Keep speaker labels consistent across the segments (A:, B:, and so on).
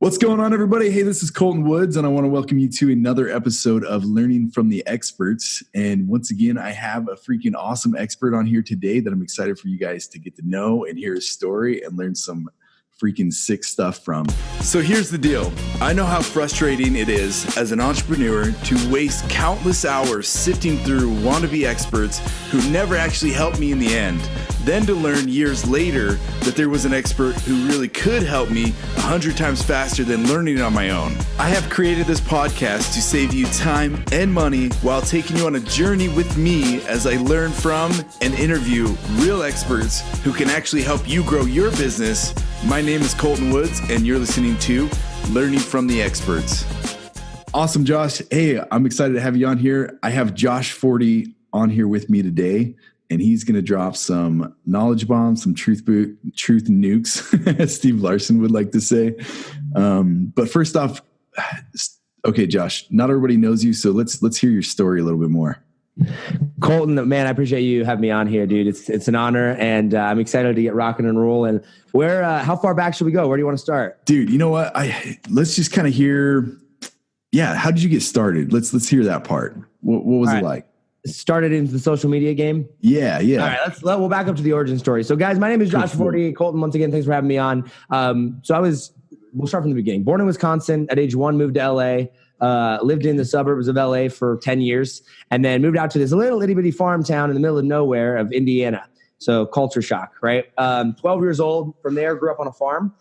A: What's going on, everybody? Hey, this is Coulton Woods, and I want to welcome you to another episode of Learning from the Experts. And once again, I have a freaking awesome expert on here today that I'm excited for you guys to get to know and hear his story and learn some freaking sick stuff from. So here's the deal. I know how frustrating it is as an entrepreneur to waste countless hours sifting through wannabe experts who never actually helped me in the end. Then to learn years later that there was an expert who really could help me 100 times faster than learning it on my own. I have created this podcast to save you time and money while taking you on a journey with me as I learn from and interview real experts who can actually help you grow your business. My name is Coulton Woods, and you're listening to Learning from the Experts. Awesome, Josh. Hey, I'm excited to have you on here. I have Josh Forti on here with me today, and he's going to drop some knowledge bombs, some truth nukes, as Steve Larson would like to say. But first off, okay, Josh, not everybody knows you, so let's hear your story a little bit more.
B: Coulton, man, I appreciate you having me on here, dude. It's an honor, and I'm excited to get rocking and rolling. How far back should we go? Where do you want to start?
A: Dude, you know what? Let's just kind of hear, how did you get started? Let's hear that part. What was it like?
B: Started into the social media game?
A: Yeah. All
B: right, we'll back up to the origin story. So guys, my name is Josh Forti. Coulton, once again, thanks for having me on. We'll start from the beginning. Born in Wisconsin, at age 1, moved to LA. Lived in the suburbs of LA for 10 years and then moved out to this little itty bitty farm town in the middle of nowhere of Indiana. So culture shock, right? 12 years old. From there, grew up on a farm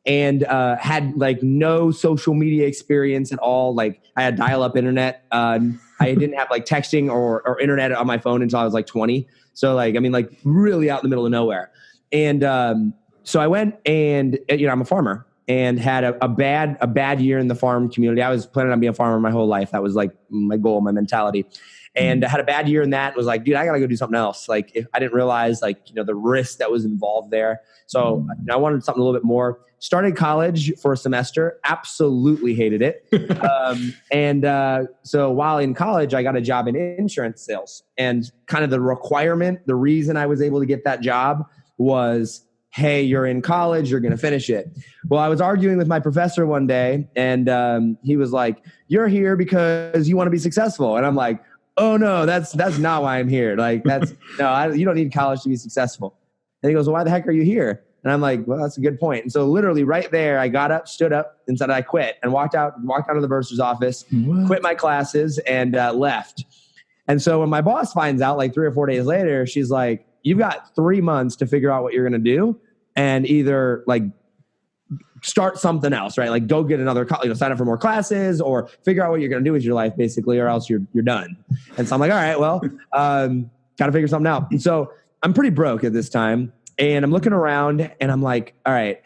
B: and had like no social media experience at all. Like I had dial-up internet. I didn't have like texting or internet on my phone until I was like 20. So like really out in the middle of nowhere. And so I went and, I'm a farmer. And had a bad year in the farm community. I was planning on being a farmer my whole life. That was like my goal, my mentality. And I had a bad year in that. Was like, dude, I got to go do something else. Like if I didn't realize the risk that was involved there. So I wanted something a little bit more. Started college for a semester. Absolutely hated it. So while in college, I got a job in insurance sales. And kind of the reason I was able to get that job was, hey, you're in college, you're going to finish it. Well, I was arguing with my professor one day, and he was like, you're here because you want to be successful. And I'm like, oh, no, that's not why I'm here. Like, you don't need college to be successful. And he goes, well, why the heck are you here? And I'm like, well, that's a good point. And so literally right there, I got up, stood up, and said I quit, and walked out of the bursar's office, quit my classes, and left. And so when my boss finds out like 3 or 4 days later, she's like, you've got 3 months to figure out what you're going to do and either like start something else, right? Like go get another, sign up for more classes or figure out what you're going to do with your life basically, or else you're done. And so I'm like, all right, well, got to figure something out. And so I'm pretty broke at this time and I'm looking around and I'm like, all right,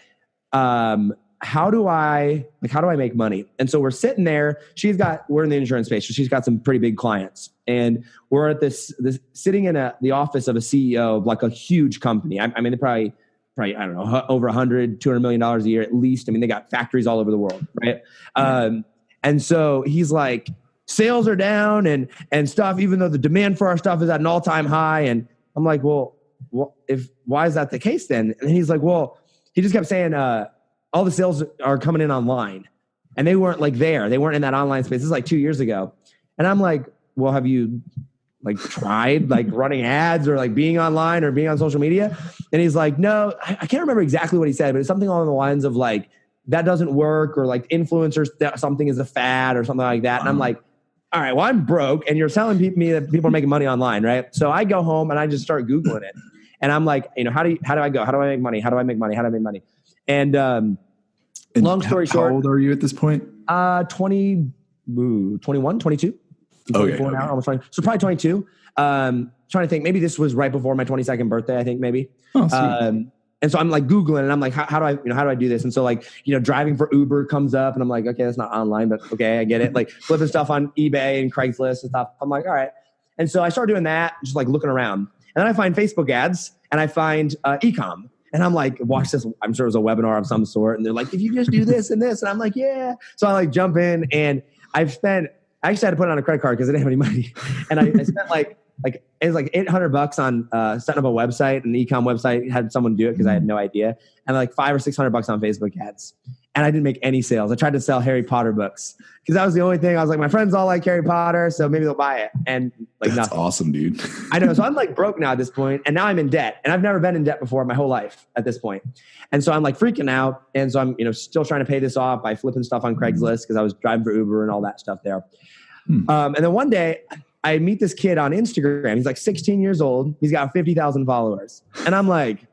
B: how do I make money? And so we're sitting there, we're in the insurance space. So she's got some pretty big clients and we're at this sitting in the office of a CEO of like a huge company. I mean, they're probably, I don't know, over $100-200 million a year at least. I mean, they got factories all over the world. Right. And so he's like, sales are down and stuff, even though the demand for our stuff is at an all-time high. And I'm like, well, why is that the case then? And he's like, well, he just kept saying, all the sales are coming in online and they weren't like there. They weren't in that online space. This is like 2 years ago. And I'm like, well, have you like tried like running ads or like being online or being on social media? And he's like, no, I can't remember exactly what he said, but it's something along the lines of like, that doesn't work or like influencers, something is a fad or something like that. And I'm like, all right, well, I'm broke and you're telling me that people are making money online, right? So I go home and I just start Googling it. And I'm like, how do I go? How do I make money? How do I make money? How do I make money? And long story short.
A: How old are you at this point?
B: 21, 22.
A: Okay.
B: Now, almost 20. So probably 22. Trying to think, maybe this was right before my 22nd birthday, I think maybe.
A: Oh, sweet.
B: And so I'm like Googling and I'm like, how do I do this? And so like, driving for Uber comes up and I'm like, okay, that's not online, but okay, I get it. Like flipping stuff on eBay and Craigslist and stuff. I'm like, all right. And so I start doing that, just like looking around. And then I find Facebook ads and I find e-com. And I'm like, watch this. I'm sure it was a webinar of some sort. And they're like, if you just do this and this. And I'm like, yeah. So I like jump in and I actually had to put it on a credit card because I didn't have any money. And I spent like it was like $800 on setting up a website, an e-com website, had someone do it because I had no idea. And like $500 or $600 on Facebook ads. and I didn't make any sales. I tried to sell Harry Potter books because that was the only thing. I was like, my friends all like Harry Potter, so maybe they'll buy it. And like,
A: that's
B: nothing.
A: Awesome, dude.
B: I know. So I'm like broke now at this point, and now I'm in debt, and I've never been in debt before my whole life at this point. And so I'm like freaking out, and so I'm still trying to pay this off by flipping stuff on Craigslist because I was driving for Uber and all that stuff there. And then one day I meet this kid on Instagram. He's like 16 years old. He's got 50,000 followers, and I'm like,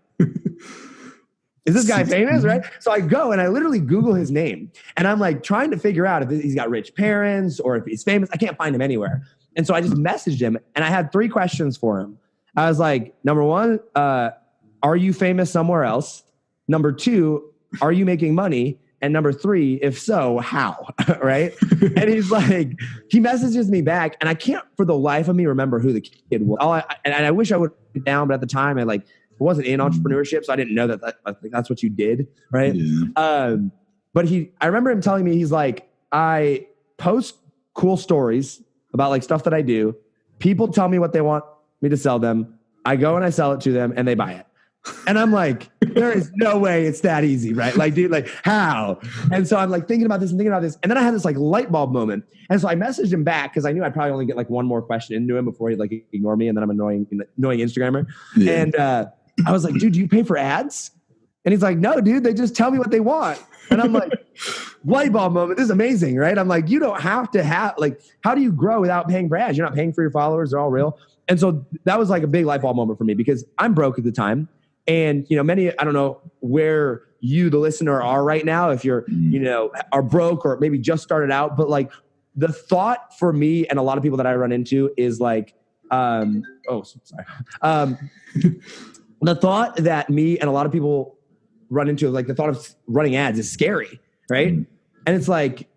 B: is this guy famous, right? So I go and I literally Google his name, and I'm like trying to figure out if he's got rich parents or if he's famous. I can't find him anywhere. And so I just messaged him, and I had 3 questions for him. I was like, number 1, are you famous somewhere else? Number 2, are you making money? And number 3, if so, how? Right? And he's like, he messages me back, and I can't for the life of me remember who the kid was. And I wish I would have down, but at the time I wasn't in entrepreneurship, so I didn't know that's what you did, right? Yeah. But I remember him telling me, he's like, I post cool stories about like stuff that I do. People tell me what they want me to sell them. I go and I sell it to them, and they buy it. And I'm like, there is no way it's that easy, right? Like, dude, like how? And so I'm like thinking about this. And then I had this like light bulb moment. And so I messaged him back because I knew I'd probably only get like one more question into him before he'd like ignore me. And then I'm annoying Instagrammer. Yeah. And I was like, dude, do you pay for ads? And he's like, no, dude, they just tell me what they want. And I'm like, light bulb moment. This is amazing, right? I'm like, you don't have to have, like, how do you grow without paying for ads? You're not paying for your followers. They're all real. And so that was like a big light bulb moment for me because I'm broke at the time. And, many, I don't know where you, the listener, are right now, if you're, are broke or maybe just started out. But like the thought for me and a lot of people that I run into is like, the thought that me and a lot of people run into, like the thought of running ads is scary, right? And it's like,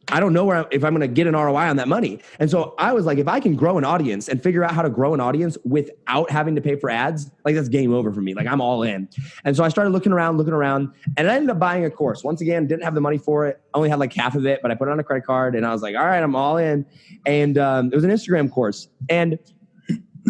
B: I don't know if I'm going to get an ROI on that money. And so I was like, if I can grow an audience and figure out how to grow an audience without having to pay for ads, like that's game over for me. Like I'm all in. And so I started looking around, and I ended up buying a course. Once again, didn't have the money for it. Only had like half of it, but I put it on a credit card, and I was like, all right, I'm all in. And it was an Instagram course. And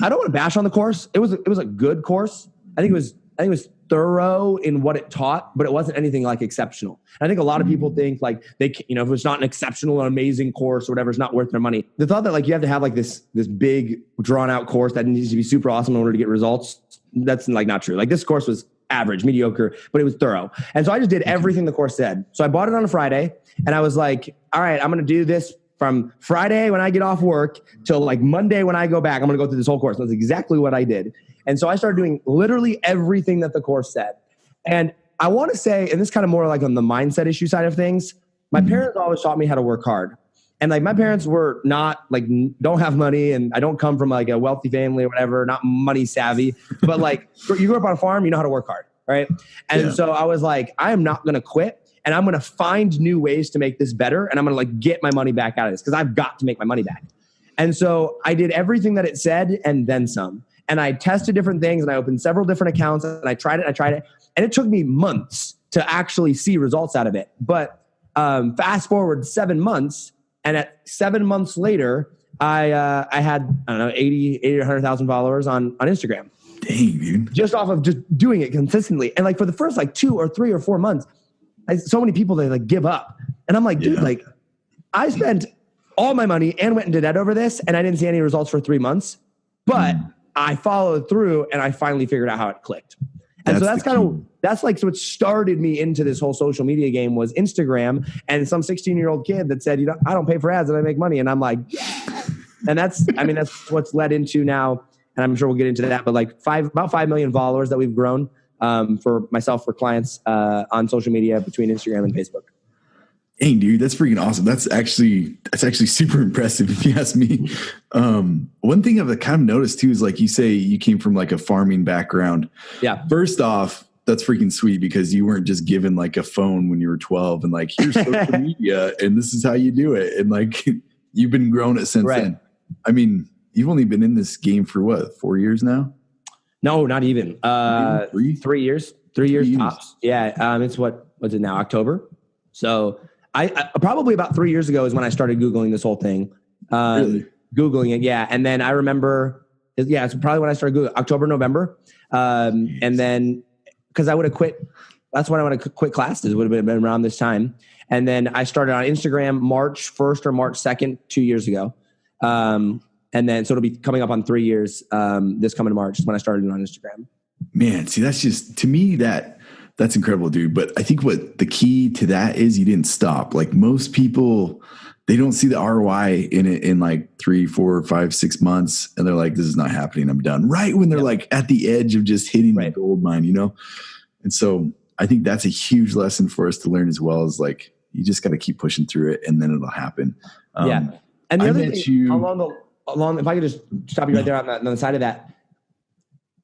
B: I don't want to bash on the course. It was a good course. I think it was thorough in what it taught, but it wasn't anything like exceptional. And I think a lot of people think like if it's not an exceptional or amazing course or whatever, it's not worth their money. The thought that like you have to have like this big drawn out course that needs to be super awesome in order to get results, that's like not true. Like this course was average, mediocre, but it was thorough. And so I just did everything the course said. So I bought it on a Friday, and I was like, all right, I'm going to do this from Friday when I get off work till like Monday when I go back. I'm going to go through this whole course. That's exactly what I did. And so I started doing literally everything that the course said. And I want to say, and this is kind of more like on the mindset issue side of things, my parents always taught me how to work hard. And like my parents were not like, don't have money, and I don't come from like a wealthy family or whatever, not money savvy, but like you grew up on a farm, you know how to work hard, right? And so I was like, I am not going to quit, and I'm going to find new ways to make this better, and I'm going to like get my money back out of this because I've got to make my money back. And so I did everything that it said and then some. And I tested different things, and I opened several different accounts, and I tried it. And it took me months to actually see results out of it. But fast forward 7 months, and at 7 months later, I had, I don't know, 80 or 100,000 followers on Instagram.
A: Dang, dude.
B: Just off of just doing it consistently. And like for the first like 2 or 3 or 4 months, so many people, they like give up. And I'm like, dude, like I spent all my money and went into debt over this, and I didn't see any results for 3 months. But I followed through, and I finally figured out how it clicked. And so that's like what started me into this whole social media game was Instagram and some 16-year-old kid that said, I don't pay for ads and I make money. And I'm like, yeah. And that's what's led into now. And I'm sure we'll get into that, but like about 5 million followers that we've grown for myself, for clients on social media between Instagram and Facebook.
A: Dang, dude, that's freaking awesome. That's actually super impressive if you ask me. One thing I've kind of noticed too is like you say you came from like a farming background. Yeah. First off, that's freaking sweet because you weren't just given like a phone when you were 12 and like here's social media and this is how you do it. And like you've been growing it since then. I mean, you've only been in this game for what, 4 years now?
B: No, not even. 3 years. 3 years tops. Yeah. It's what's it now? October. So I probably about 3 years ago is when I started Googling this whole thing. Really? Googling it. Yeah. And then I remember, it's probably when I started Googling, October, November. And then, cause I would have quit that's when I would have quit classes. It would have been around this time. And then I started on Instagram March 1st or March 2nd, 2 years ago. And then, so it'll be coming up on 3 years this coming March is when I started on Instagram.
A: Man, see, that's just, to me, that's incredible, dude. But I think what the key to that is you didn't stop. Like most people, they don't see the ROI in it in like 3, 4, 5, 6 months. And they're like, this is not happening. I'm done. Right when they're like at the edge of just hitting the gold mine, you know? And so I think that's a huge lesson for us to learn as well, is like, you just got to keep pushing through it and then it'll happen.
B: And the other thing along, if I could just stop you right there on the side of that,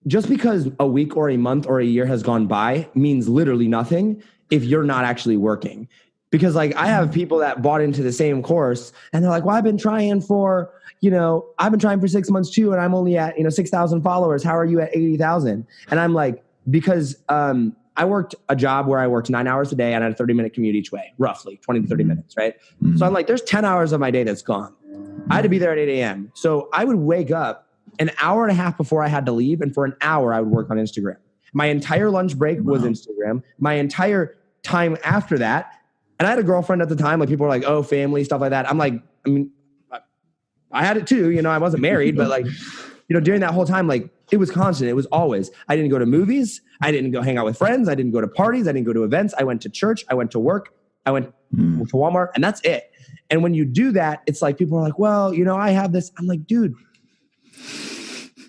B: just because a week or a month or a year has gone by means literally nothing if you're not actually working. Because like I have people that bought into the same course and they're like, well, I've been trying for 6 months too. And I'm only at, 6,000 followers. How are you at 80,000? And I'm like, because I worked a job where I worked 9 hours a day and I had a 30-minute commute each way, roughly 20 to 30 minutes, right? So I'm like, there's 10 hours of my day that's gone. I had to be there at 8 a.m. So I would wake up an hour and a half before I had to leave. And for an hour, I would work on Instagram. My entire lunch break was Instagram. My entire time after that. And I had a girlfriend at the time. Like people were like, oh, family, stuff like that. I'm like, I had it too. I wasn't married, but like, during that whole time, like it was constant. It was always, I didn't go to movies. I didn't go hang out with friends. I didn't go to parties. I didn't go to events. I went to church. I went to work. I went to Walmart, and that's it. And when you do that, it's like people are like, well, I have this. I'm like, dude,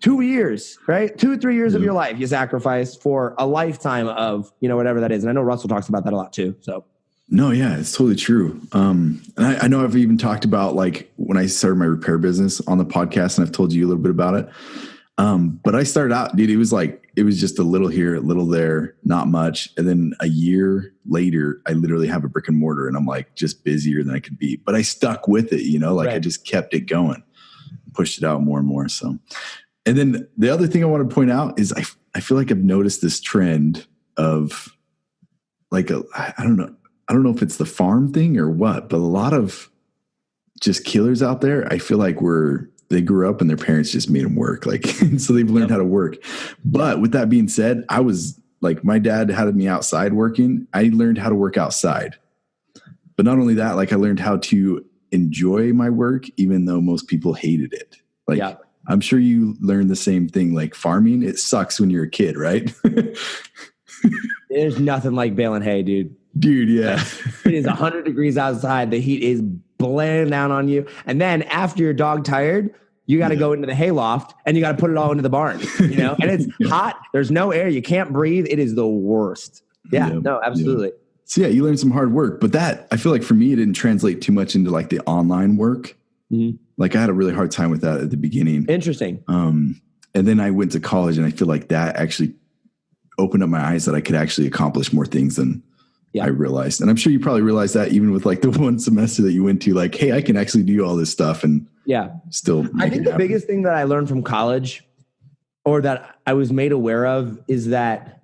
B: 2 years, right? 2 or 3 years of your life you sacrifice for a lifetime of, whatever that is. And I know Russell talks about that a lot too. So.
A: No, yeah, it's totally true. And I know I've even talked about like when I started my repair business on the podcast, and I've told you a little bit about it. But I started out, dude, it was just a little here, a little there, not much. And then a year later, I literally have a brick and mortar and I'm like just busier than I could be, but I stuck with it, I just kept it going, pushed it out more and more. So, and then the other thing I want to point out is I feel like I've noticed this trend of like, I don't know if it's the farm thing or what, but a lot of just killers out there, I feel like they grew up and their parents just made them work. Like, so they've learned how to work. But with that being said, I was like, my dad had me outside working. I learned how to work outside, but not only that, like I learned how to enjoy my work, even though most people hated it. Like, I'm sure you learned the same thing, like farming. It sucks when you're a kid, right?
B: There's nothing like baling hay, dude.
A: Dude, yeah.
B: It is 100 degrees outside. The heat is blaring down on you. And then after you're dog tired, you got to go into the hayloft and you got to put it all into the barn, and it's hot. There's no air. You can't breathe. It is the worst. Yeah, no, absolutely.
A: Yeah. So yeah, you learned some hard work, but that, I feel like for me, it didn't translate too much into like the online work. Like I had a really hard time with that at the beginning.
B: Interesting.
A: And then I went to college and I feel like that actually opened up my eyes that I could actually accomplish more things than I realized. And I'm sure you probably realized that even with like the one semester that you went to, like, hey, I can actually do all this stuff and still.
B: I think the biggest thing that I learned from college, or that I was made aware of, is that,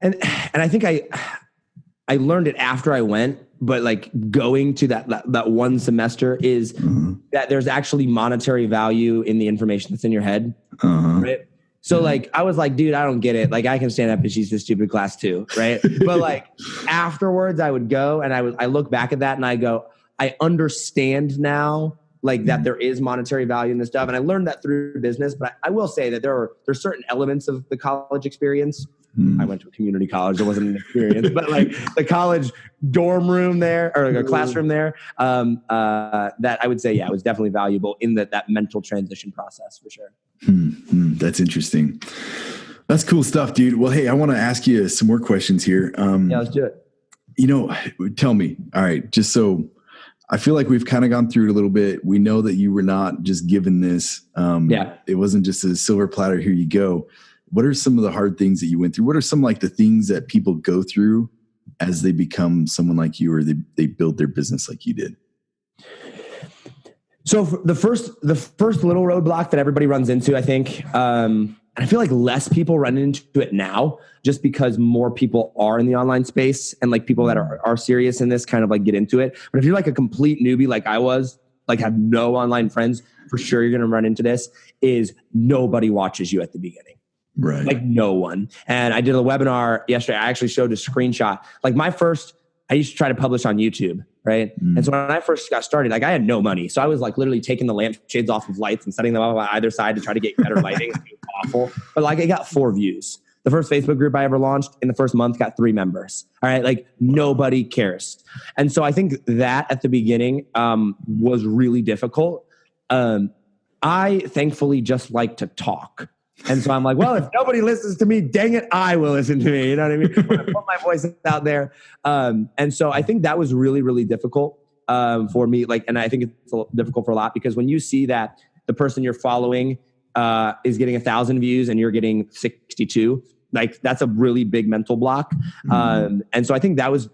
B: and I think I learned it after I went, but like going to that one semester is that there's actually monetary value in the information that's in your head. Right. So like, I was like, dude, I don't get it. Like I can stand up and teach this stupid class too. Right. But like afterwards I would go and I look back at that and I go, I understand now like that there is monetary value in this stuff. And I learned that through business, but I will say that there's certain elements of the college experience. I went to a community college. It wasn't an experience, but like the college dorm room there or like a classroom there, that I would say, it was definitely valuable in that mental transition process for sure.
A: That's interesting. That's cool stuff, dude. Well, hey, I want to ask you some more questions here.
B: Let's do it.
A: Tell me, all right, just so I feel like we've kind of gone through it a little bit. We know that you were not just given this. It wasn't just a silver platter. Here you go. What are some of the hard things that you went through? What are some like the things that people go through as they become someone like you, or they build their business like you did?
B: So the first little roadblock that everybody runs into, I think, and I feel like less people run into it now just because more people are in the online space and like people that are serious in this kind of like get into it. But if you're like a complete newbie, like I was, like have no online friends, for sure you're going to run into this, is nobody watches you at the beginning.
A: Right.
B: Like no one. And I did a webinar yesterday. I actually showed a screenshot. Like I used to try to publish on YouTube, right? And so when I first got started, like I had no money. So I was like literally taking the lampshades off of lights and setting them up on either side to try to get better lighting. It was awful. But like I got 4 views. The first Facebook group I ever launched in the first month got 3 members. All right. Like nobody cares. And so I think that at the beginning was really difficult. I thankfully just like to talk. And so I'm like, well, if nobody listens to me, dang it, I will listen to me. You know what I mean? When I put my voice out there. And so I think that was really, really difficult for me. Like, and I think it's difficult for a lot because when you see that the person you're following is getting 1,000 views and you're getting 62, like that's a really big mental block. And so I think that was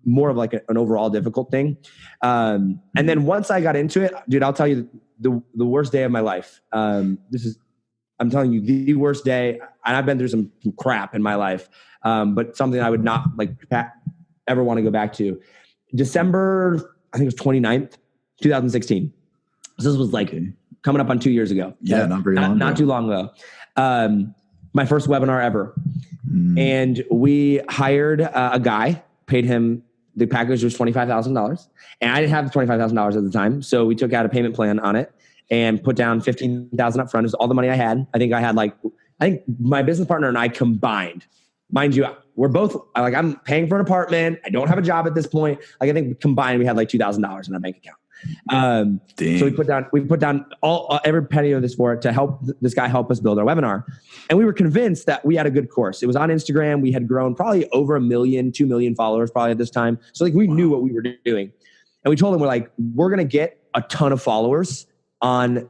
B: more of like an overall difficult thing. And then once I got into it, dude, I'll tell you the worst day of my life. I'm telling you, the worst day, and I've been through some crap in my life, but something I would not like ever want to go back to. December, I think it was 29th, 2016. So this was like coming up on 2 years ago.
A: Yeah, not very long ago.
B: Not too long ago. My first webinar ever. And we hired a guy, paid him, the package was $25,000. And I didn't have the $25,000 at the time. So we took out a payment plan on it and put down $15,000 up front. It was all the money I had. I think my business partner and I combined, mind you, we're both like, I'm paying for an apartment. I don't have a job at this point. Like I think combined we had like $2,000 in our bank account. So we put down every penny of this for it to help this guy help us build our webinar. And we were convinced that we had a good course. It was on Instagram. We had grown probably over 1 million, 2 million followers probably at this time. So like we knew what we were doing. And we told him, we're going to get a ton of followers a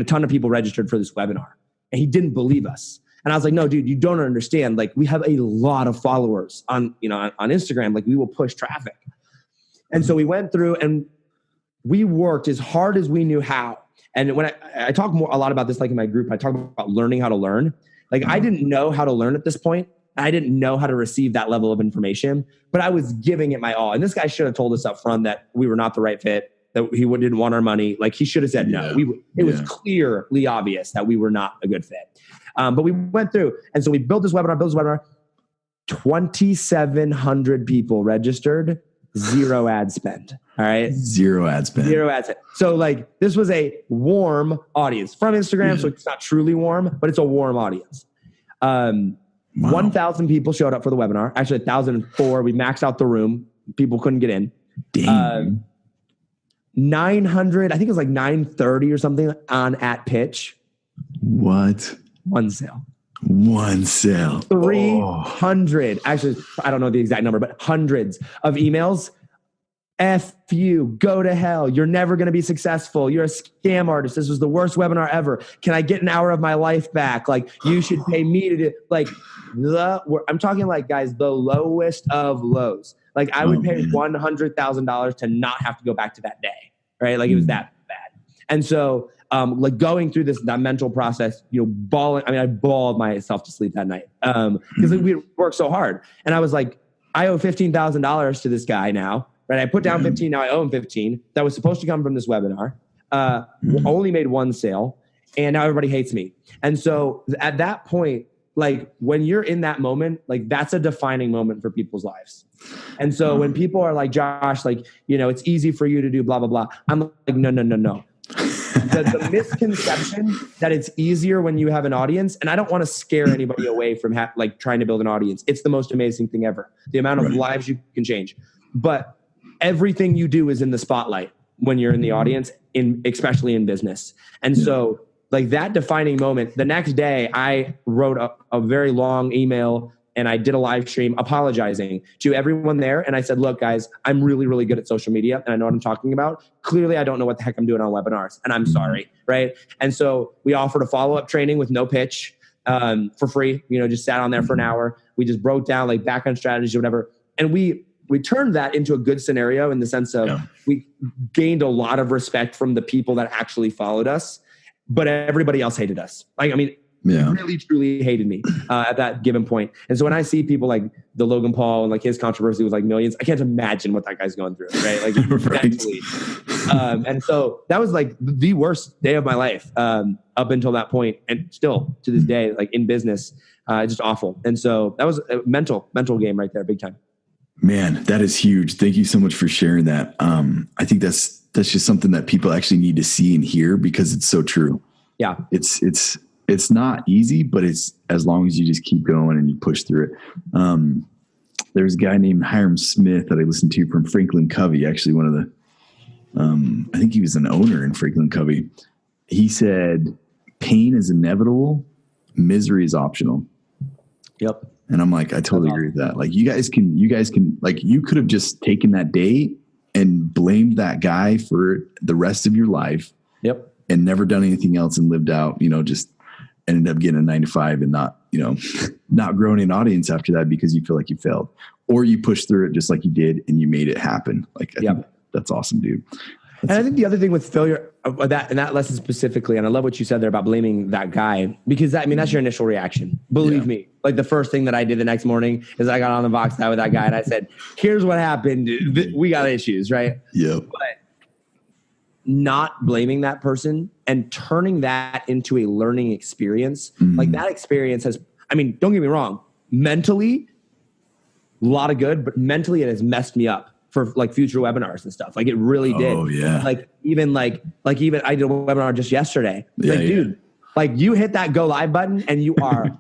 B: ton of people registered for this webinar. And he didn't believe us. And I was like, no, dude, you don't understand. Like we have a lot of followers on Instagram. Like we will push traffic. And so we went through and we worked as hard as we knew how. And when I talk a lot about this, like in my group, I talk about learning how to learn. Like I didn't know how to learn at this point. I didn't know how to receive that level of information, but I was giving it my all. And this guy should have told us up front that we were not the right fit, that he didn't want our money. Like he should have said no. It was clearly obvious that we were not a good fit. But we went through. And so we built this webinar. 2,700 people registered, 0 ad spend. All right.
A: 0 ad spend.
B: 0 ad spend. So like this was a warm audience from Instagram. So it's not truly warm, but it's a warm audience. 1,000 people showed up for the webinar. Actually 1,004. We maxed out the room. People couldn't get in.
A: Damn.
B: 900, I think it was like 930 or something on at pitch.
A: What?
B: 1 sale.
A: 1 sale.
B: 300. Actually, I don't know the exact number, but hundreds of emails. F you, go to hell. You're never going to be successful. You're a scam artist. This was the worst webinar ever. Can I get an hour of my life back? Like you should pay me to do like I'm talking like guys, the lowest of lows. Like I would pay $100,000 to not have to go back to that day. Right. Like it was that bad. And so like going through that mental process, bawling. I mean, I bawled myself to sleep that night because we worked so hard. And I was like, I owe $15,000 to this guy now. Right, I put down 15. Now I owe him 15. That was supposed to come from this webinar. Only made 1 sale, and now everybody hates me. And so at that point, like when you're in that moment, like that's a defining moment for people's lives. And so when people are like, Josh, like it's easy for you to do blah blah blah. I'm like, no. The misconception that it's easier when you have an audience, and I don't want to scare anybody away from like trying to build an audience. It's the most amazing thing ever. The amount of lives you can change, but everything you do is in the spotlight when you're in the audience, especially in business. And so like that defining moment, the next day I wrote a very long email and I did a live stream apologizing to everyone there. And I said, look, guys, I'm really, really good at social media and I know what I'm talking about. Clearly, I don't know what the heck I'm doing on webinars and I'm sorry. Right. And so we offered a follow-up training with no pitch for free, just sat on there for an hour. We just broke down like background strategy or whatever. And we turned that into a good scenario in the sense of we gained a lot of respect from the people that actually followed us, but everybody else hated us. Like, I mean, really, truly hated me at that given point. And so when I see people like the Logan Paul and like his controversy was like millions, I can't imagine what that guy's going through, right? Like mentally. And so that was like the worst day of my life up until that point, and still to this day, like in business, just awful. And so that was a mental game right there, big time.
A: Man, that is huge. Thank you so much for sharing that. I think that's just something that people actually need to see and hear, because it's so true.
B: Yeah.
A: It's not easy, but it's as long as you just keep going and you push through it. There's a guy named Hiram Smith that I listened to from Franklin Covey, actually one of the, I think he was an owner in Franklin Covey. He said, pain is inevitable, misery is optional.
B: Yep.
A: And I'm like, I totally agree with that. Like you guys can, like you could have just taken that day and blamed that guy for the rest of your life.
B: Yep.
A: And never done anything else and lived out, just ended up getting a 9 to 5 and not, not growing an audience after that because you feel like you failed, or you pushed through it just like you did and you made it happen. Like, I think that's awesome, dude.
B: And I think the other thing with failure, that lesson specifically, and I love what you said there about blaming that guy, because that's your initial reaction. Believe me, like the first thing that I did the next morning is I got on the box with that guy and I said, here's what happened. We got issues, right?
A: Yeah.
B: But not blaming that person and turning that into a learning experience. Like that experience has, don't get me wrong, mentally, a lot of good, but mentally it has messed me up for like future webinars and stuff. Like it really did.
A: Oh yeah.
B: Like even I did a webinar just yesterday. Dude, like you hit that go live button and you are,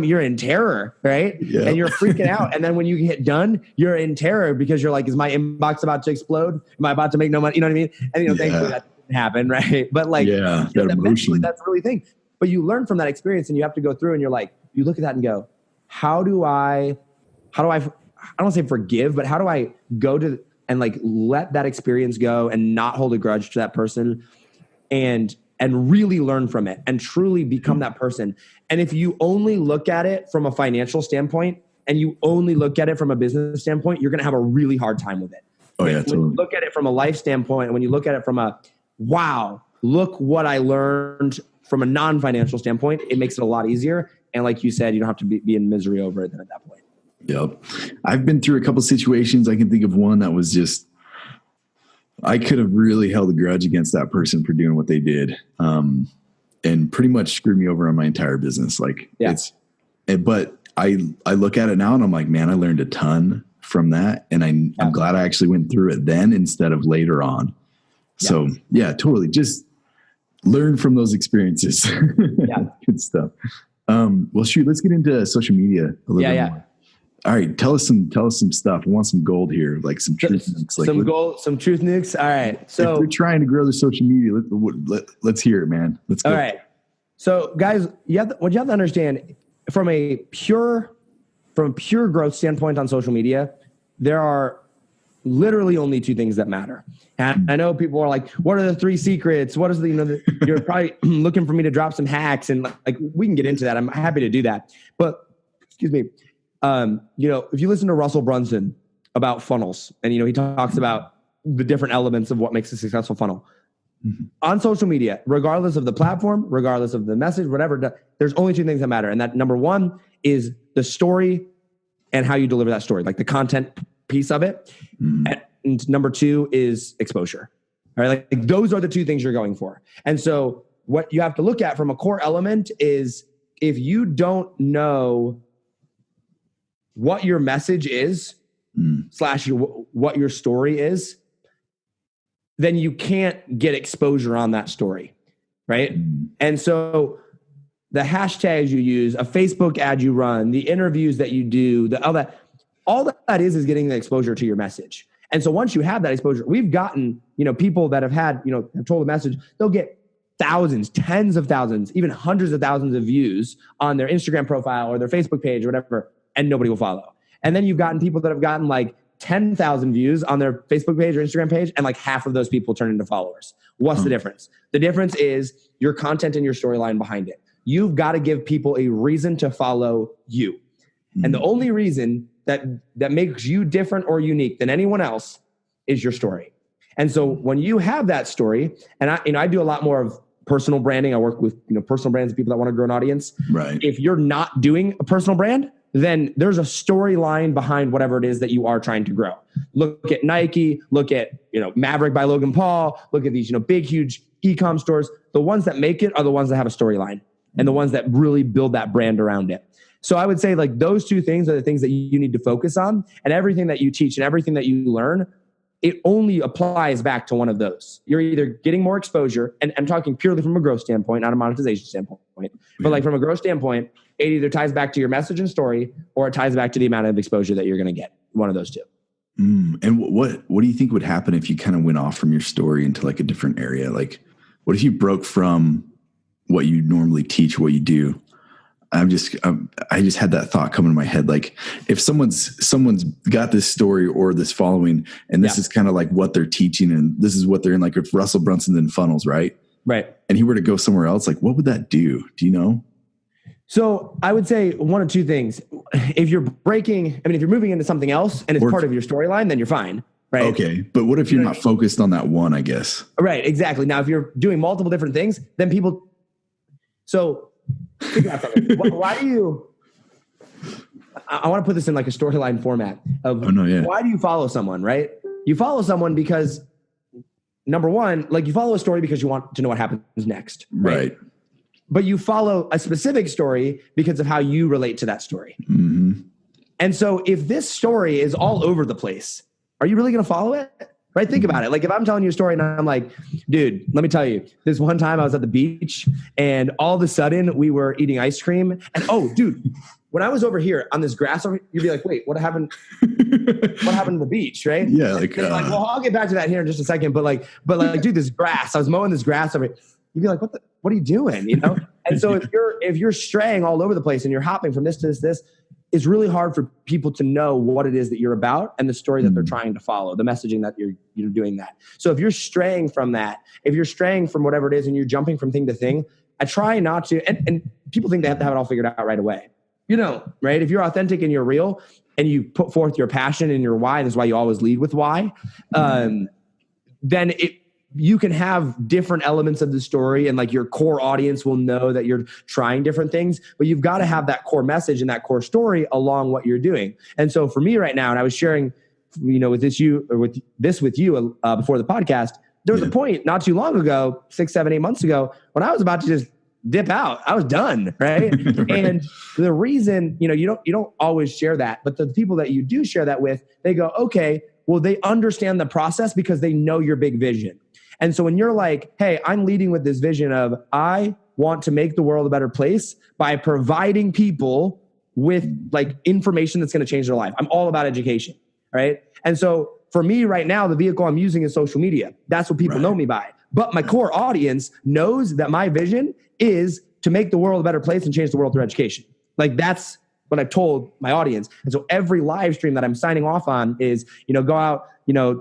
B: you're in terror, right? Yeah. And you're freaking out. And then when you hit done, you're in terror because you're like, is my inbox about to explode? Am I about to make no money? You know what I mean? And thankfully that didn't happen, right? But like, that emotion, that's a really thing. But you learn from that experience and you have to go through and you're like, you look at that and go, how do I I don't say forgive, but how do I go to and like let that experience go and not hold a grudge to that person and really learn from it and truly become that person. And if you only look at it from a financial standpoint and you only look at it from a business standpoint, you're going to have a really hard time with it.
A: Oh yeah,
B: totally. When you look at it from a life standpoint, when you look at it from a, wow, look what I learned from a non-financial standpoint, it makes it a lot easier. And like you said, you don't have to be in misery over it then at that point.
A: Yep. I've been through a couple of situations. I can think of one that was just, I could have really held a grudge against that person for doing what they did. And pretty much screwed me over on my entire business. Like but I look at it now and I'm like, man, I learned a ton from that. And I'm glad I actually went through it then instead of later on. Yeah. So yeah, totally. Just learn from those experiences. Yeah. Good stuff. Well, shoot, let's get into social media a little bit more. All right. Tell us some stuff. I want some gold here, like some truth nukes.
B: Like, some truth nukes. All right. So
A: if you're trying to grow the social media, let's hear it, man. Let's go.
B: All right. So guys, what you have to understand from a pure growth standpoint on social media, there are literally only two things that matter. And I know people are like, what are the 3 secrets? What is you're probably looking for me to drop some hacks, and like, we can get into that. I'm happy to do that. But excuse me. If you listen to Russell Brunson about funnels and, he talks about the different elements of what makes a successful funnel on social media, regardless of the platform, regardless of the message, whatever, there's only 2 things that matter. And that number 1 is the story and how you deliver that story, like the content piece of it. And number 2 is exposure. All right. Like those are the 2 things you're going for. And so what you have to look at from a core element is if you don't know what your message is / what your story is, then you can't get exposure on that story, right? And so the hashtags you use, a Facebook ad you run, the interviews that you do, all that is getting the exposure to your message. And so once you have that exposure, we've gotten, people that have had, have told the message, they'll get thousands, tens of thousands, even hundreds of thousands of views on their Instagram profile or their Facebook page or whatever, and nobody will follow. And then you've gotten people that have gotten like 10,000 views on their Facebook page or Instagram page, and like half of those people turn into followers. What's the difference? The difference is your content and your storyline behind it. You've got to give people a reason to follow you. And the only reason that makes you different or unique than anyone else is your story. And so when you have that story, and I do a lot more of personal branding. I work with, personal brands, people that want to grow an audience.
A: Right.
B: If you're not doing a personal brand, then there's a storyline behind whatever it is that you are trying to grow. Look at Nike, look at, Maverick by Logan Paul, look at these, big, huge e-com stores. The ones that make it are the ones that have a storyline and the ones that really build that brand around it. So I would say like those two things are the things that you need to focus on, and everything that you teach and everything that you learn, it only applies back to one of those. You're either getting more exposure, and I'm talking purely from a growth standpoint, not a monetization standpoint, but like from a growth standpoint, it either ties back to your message and story, or it ties back to the amount of exposure that you're going to get. One of those two.
A: And what do you think would happen if you kind of went off from your story into like a different area? Like, what if you broke from what you normally teach, what you do? I just had that thought come into my head. Like, if someone's got this story or this following, and this is kind of like what they're teaching, and this is what they're in, like if Russell Brunson's in funnels, right?
B: Right.
A: And he were to go somewhere else, like what would that do? Do you know?
B: So I would say one of two things. If you're moving into something else and it's part of your storyline, then you're fine. Right.
A: Okay. But what if you're not focused on that one, I guess? Right.
B: Exactly. Now, if you're doing multiple different things, then so think about something. Why do you, I want to put this in like a storyline format of why do you follow someone, right? You follow someone because number one, like you follow a story because you want to know what happens next. Right. But you follow a specific story because of how you relate to that story.
A: Mm-hmm.
B: And so if this story is all over the place, are you really going to follow it? Right? Think about it. Like if I'm telling you a story and I'm like, dude, let me tell you, this one time I was at the beach and all of a sudden we were eating ice cream. And oh, dude, when I was over here on this grass, you'd be like, wait, what happened? What happened to the beach? Right?
A: Yeah.
B: Well, I'll get back to that here in just a second. But like, dude, this grass, I was mowing this grass over here. You'd be like, what are you doing? And so if you're straying all over the place and you're hopping from this to this, it's really hard for people to know what it is that you're about and the story that they're trying to follow, the messaging that you're doing that. So if you're straying from that, if you're straying from whatever it is and you're jumping from thing to thing, I try not to, and people think they have to have it all figured out right away. Right? If you're authentic and you're real and you put forth your passion and your why, that's why you always lead with why, then you can have different elements of the story and like your core audience will know that you're trying different things, but you've got to have that core message and that core story along what you're doing. And so for me right now, and I was sharing, with you before the podcast, there was a point not too long ago, 6, 7, 8 months ago, when I was about to just dip out. I was done. Right. Right. And the reason, you don't always share that, but the people that you do share that with, they go, okay, well, they understand the process because they know your big vision. And so when you're like, hey, I'm leading with this vision of I want to make the world a better place by providing people with like information that's going to change their life. I'm all about education, right? And so for me right now, the vehicle I'm using is social media. That's what people know me by. But my core audience knows that my vision is to make the world a better place and change the world through education. Like that's what I've told my audience. And so every live stream that I'm signing off on is, go out,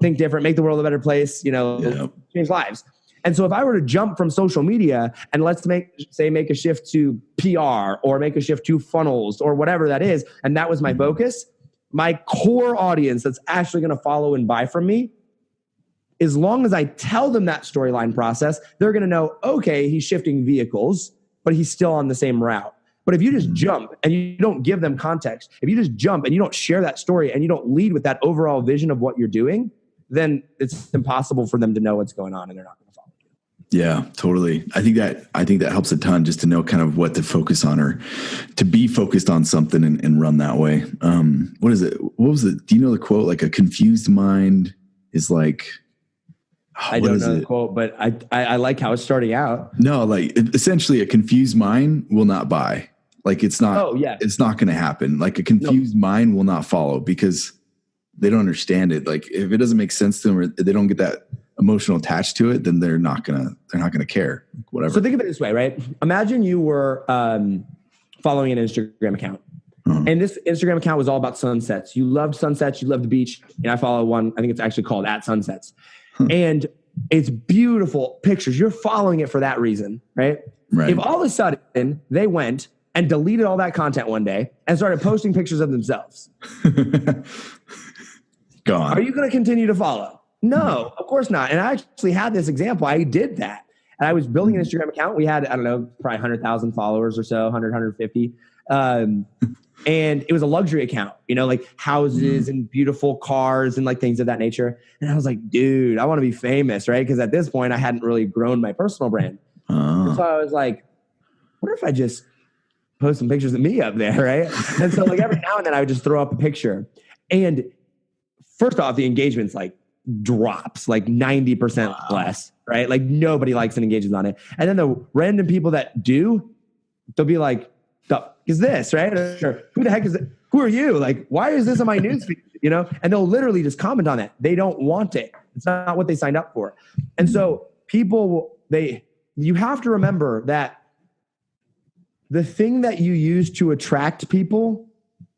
B: think different, make the world a better place, change lives. And so if I were to jump from social media and let's make a shift to PR or make a shift to funnels or whatever that is, and that was my focus, my core audience that's actually going to follow and buy from me, as long as I tell them that storyline process, they're going to know, okay, he's shifting vehicles, but he's still on the same route. But if you just jump and you don't give them context, if you just jump and you don't share that story and you don't lead with that overall vision of what you're doing, then it's impossible for them to know what's going on and they're not going to follow you.
A: Yeah, totally. I think that helps a ton just to know kind of what to focus on or to be focused on something and run that way. What is it? What was it? Do you know the quote? Like a confused mind is like...
B: I don't know the quote, but I like how it's starting out.
A: No, like essentially a confused mind will not buy. Like it's not, it's not going to happen. Like a confused mind will not follow because they don't understand it. Like if it doesn't make sense to them or they don't get that emotional attached to it, then they're not going to care. Whatever.
B: So think of it this way, right? Imagine you were following an Instagram account. And this Instagram account was all about sunsets. You loved sunsets. You loved the beach. And I follow one, I think it's actually called @sunsets. And it's beautiful pictures. You're following it for that reason, right? If all of a sudden they went and deleted all that content one day and started posting pictures of themselves,
A: gone.
B: Are you going to continue to follow? No, of course not. And I actually had this example. I did that. And I was building an Instagram account. We had, I don't know, probably 100,000 followers or so, 100, 150. And it was a luxury account, like houses and beautiful cars and like things of that nature. And I was like, dude, I want to be famous, right? Because at this point, I hadn't really grown my personal brand. So I was like, what if I just post some pictures of me up there, right? And so like every now and then I would just throw up a picture. And first off, the engagement's like drops like 90% less, right? Like nobody likes and engages on it. And then the random people that do, they'll be like, the fuck is this, right? Or, who the heck is it? Who are you? Like, why is this on my newsfeed? And they'll literally just comment on it. They don't want it. It's not what they signed up for. And so people, you have to remember that the thing that you use to attract people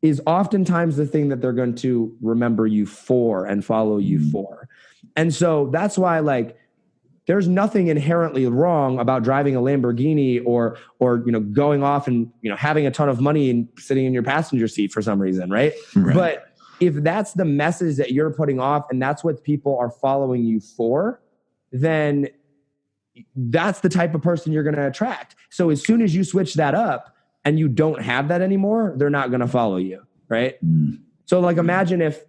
B: is oftentimes the thing that they're going to remember you for and follow you for. And so that's why like, there's nothing inherently wrong about driving a Lamborghini or going off and having a ton of money and sitting in your passenger seat for some reason, right? But if that's the message that you're putting off and that's what people are following you for, then that's the type of person you're going to attract. So as soon as you switch that up and you don't have that anymore, they're not going to follow you, right? So like imagine if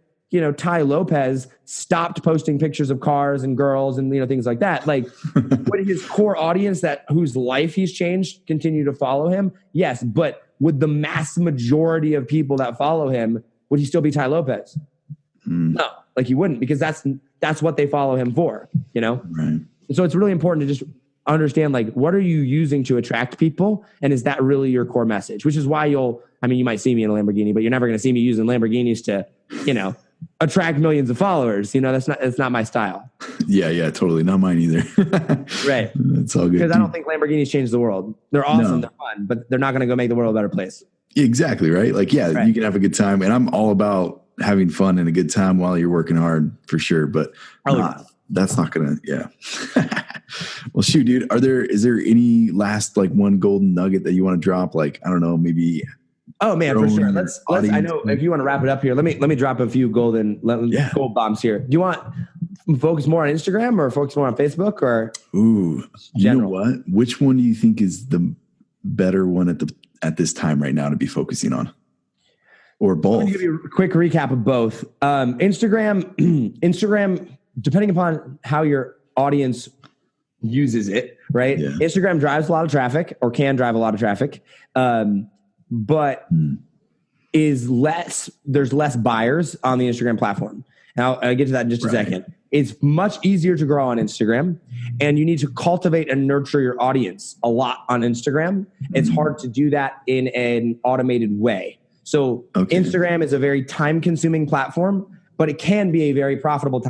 B: Tai Lopez stopped posting pictures of cars and girls and, things like that. Like, would his core audience whose life he's changed continue to follow him? Yes. But would the mass majority of people that follow him, would he still be Tai Lopez? No, like he wouldn't, because that's what they follow him for, Right. So it's really important to just understand, like, what are you using to attract people? And is that really your core message? Which is why you might see me in a Lamborghini, but you're never going to see me using Lamborghinis to, attract millions of followers. That's not my style.
A: Yeah, totally. Not mine either.
B: Right.
A: It's all good.
B: Because I don't think Lamborghinis change the world. They're awesome. No. They're fun, but they're not going to go make the world a better place.
A: Exactly. Right. Like, right. You can have a good time, and I'm all about having fun and a good time while you're working hard for sure. But that's not going to, yeah. Well, shoot, dude, is there any last, like, one golden nugget that you want to drop? Like, I don't know, maybe. Oh man, for sure. Let's I know if you want to wrap it up here, let me drop a few gold bombs here. Do you want focus more on Instagram or focus more on Facebook or? Ooh, you know what? Which one do you think is the better one at this time right now to be focusing on? Or both? I'm going to give you a quick recap of both. Instagram, depending upon how your audience uses it, right? Yeah. Instagram drives a lot of traffic or can drive a lot of traffic. But there's less buyers on the Instagram platform. Now I'll get to that in just a second. It's much easier to grow on Instagram, and you need to cultivate and nurture your audience a lot on Instagram. It's hard to do that in an automated way. So Instagram is a very time-consuming platform, but it can be a very profitable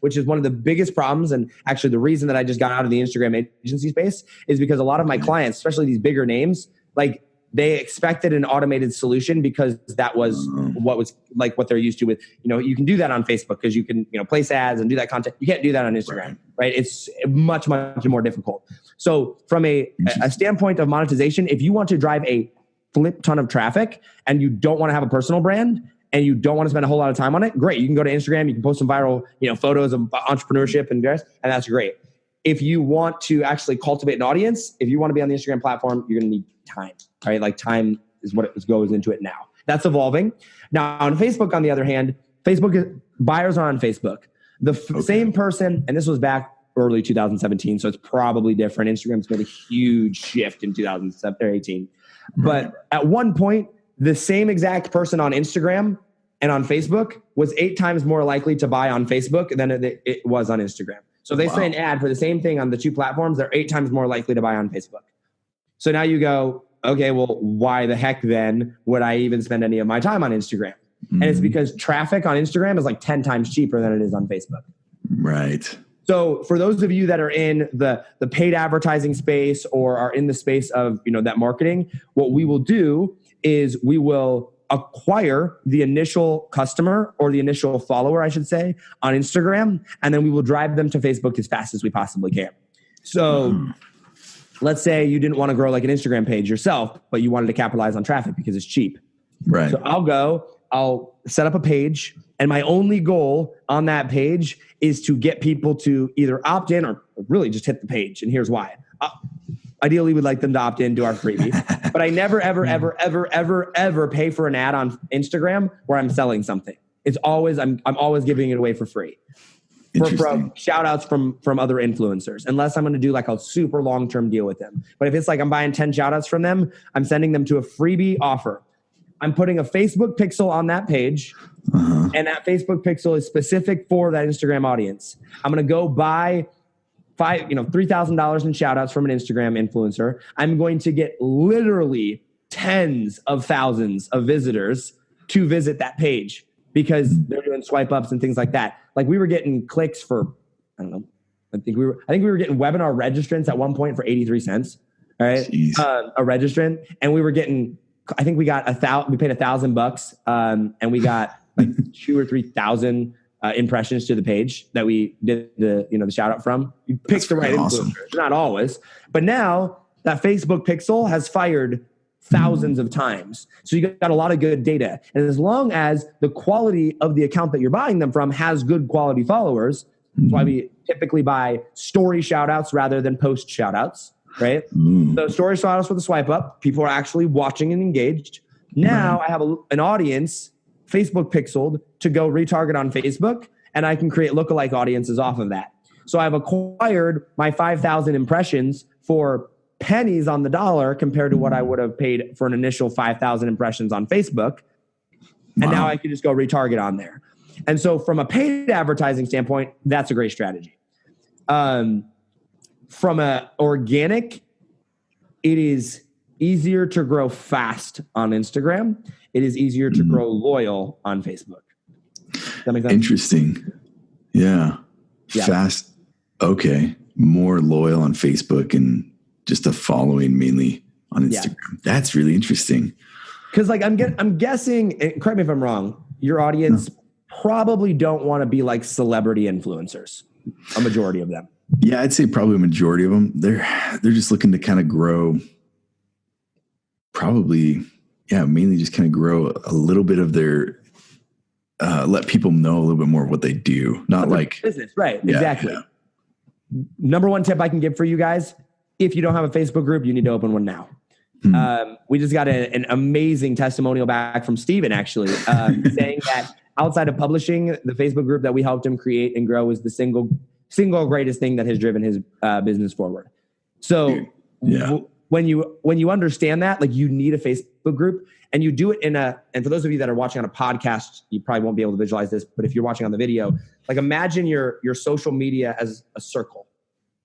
A: which is one of the biggest problems. And actually the reason that I just got out of the Instagram agency space is because a lot of my clients, especially these bigger names, like, they expected an automated solution because that was what they're used to with, you can do that on Facebook because you can, place ads and do that content. You can't do that on Instagram, right? It's much, much more difficult. So from a standpoint of monetization, if you want to drive a flip ton of traffic and you don't want to have a personal brand and you don't want to spend a whole lot of time on it, great. You can go to Instagram, you can post some viral, photos of entrepreneurship and that's great. If you want to actually cultivate an audience, if you want to be on the Instagram platform, you're going to need time, right? Like time is what goes into it now. That's evolving. Now on Facebook, on the other hand, buyers are on Facebook. The same person, and this was back early 2017, so it's probably different. Instagram's made a huge shift in 2018. But at one point, the same exact person on Instagram and on Facebook was 8 times more likely to buy on Facebook than it was on Instagram. So if they say an ad for the same thing on the two platforms, they're 8 times more likely to buy on Facebook. So now you go, okay, well, why the heck then would I even spend any of my time on Instagram? And it's because traffic on Instagram is like 10 times cheaper than it is on Facebook. Right. So for those of you that are in the paid advertising space or are in the space of, that marketing, what we will do is we will acquire the initial customer or the initial follower, I should say, on Instagram, and then we will drive them to Facebook as fast as we possibly can. So let's say you didn't want to grow like an Instagram page yourself, but you wanted to capitalize on traffic because it's cheap. Right. So I'll go
B: I'll set up a page, and my only goal on that page is to get people to either opt in or really just hit the page. And here's why. Ideally, we'd like them to opt in to our freebie, but I never, ever, ever, ever, ever, ever pay for an ad on Instagram where I'm selling something. It's always, I'm always giving it away for free. From shout outs from other influencers, unless I'm going to do like a super long-term deal with them. But if it's like I'm buying 10 shout outs from them, I'm sending them to a freebie offer. I'm putting a Facebook pixel on that page, and that Facebook pixel is specific for that Instagram audience. I'm going to go buy $3,000 in shout outs from an Instagram influencer. I'm going to get literally tens of thousands of visitors to visit that page because they're doing swipe ups and things like that. Like we were getting clicks for, I don't know. I think we were getting webinar registrants at one point for 83 cents. All right. A registrant. And we were getting, I think we got we paid $1,000 and we got like 2,000 or 3,000 impressions to the page that we did the shout out from. You picked the right influencers, not always, but now that Facebook pixel has fired thousands of times. So you got a lot of good data. And as long as the quality of the account that you're buying them from has good quality followers, that's why we typically buy story shout outs rather than post shout outs, right? So story shout outs with a swipe up, people are actually watching and engaged. Now I have an audience Facebook pixeled to go retarget on Facebook, and I can create lookalike audiences off of that. So I've acquired my 5,000 impressions for pennies on the dollar compared to what I would have paid for an initial 5,000 impressions on Facebook. And now I can just go retarget on there. And so from a paid advertising standpoint, that's a great strategy. From a organic, it is easier to grow fast on Instagram. It is easier to grow loyal on Facebook. Does that make sense?
A: Interesting. Yeah. Fast. Okay. More loyal on Facebook and just a following mainly on Instagram. Yeah. That's really interesting.
B: Because like I'm guessing, correct me if I'm wrong, your audience probably don't want to be like celebrity influencers. A majority of them.
A: Yeah, I'd say probably a majority of them. They're just looking to kind of grow. Probably, mainly just kind of grow a little bit of their. Let people know a little bit more of what they do. Not like
B: business, right? Yeah, exactly. Yeah. Number one tip I can give for you guys: if you don't have a Facebook group, you need to open one now. We just got an amazing testimonial back from Steven, actually, saying that outside of publishing, the Facebook group that we helped him create and grow is the single greatest thing that has driven his business forward. So when you understand that, like you need a Facebook group, and you do it and for those of you that are watching on a podcast, you probably won't be able to visualize this, but if you're watching on the video, like imagine your social media as a circle.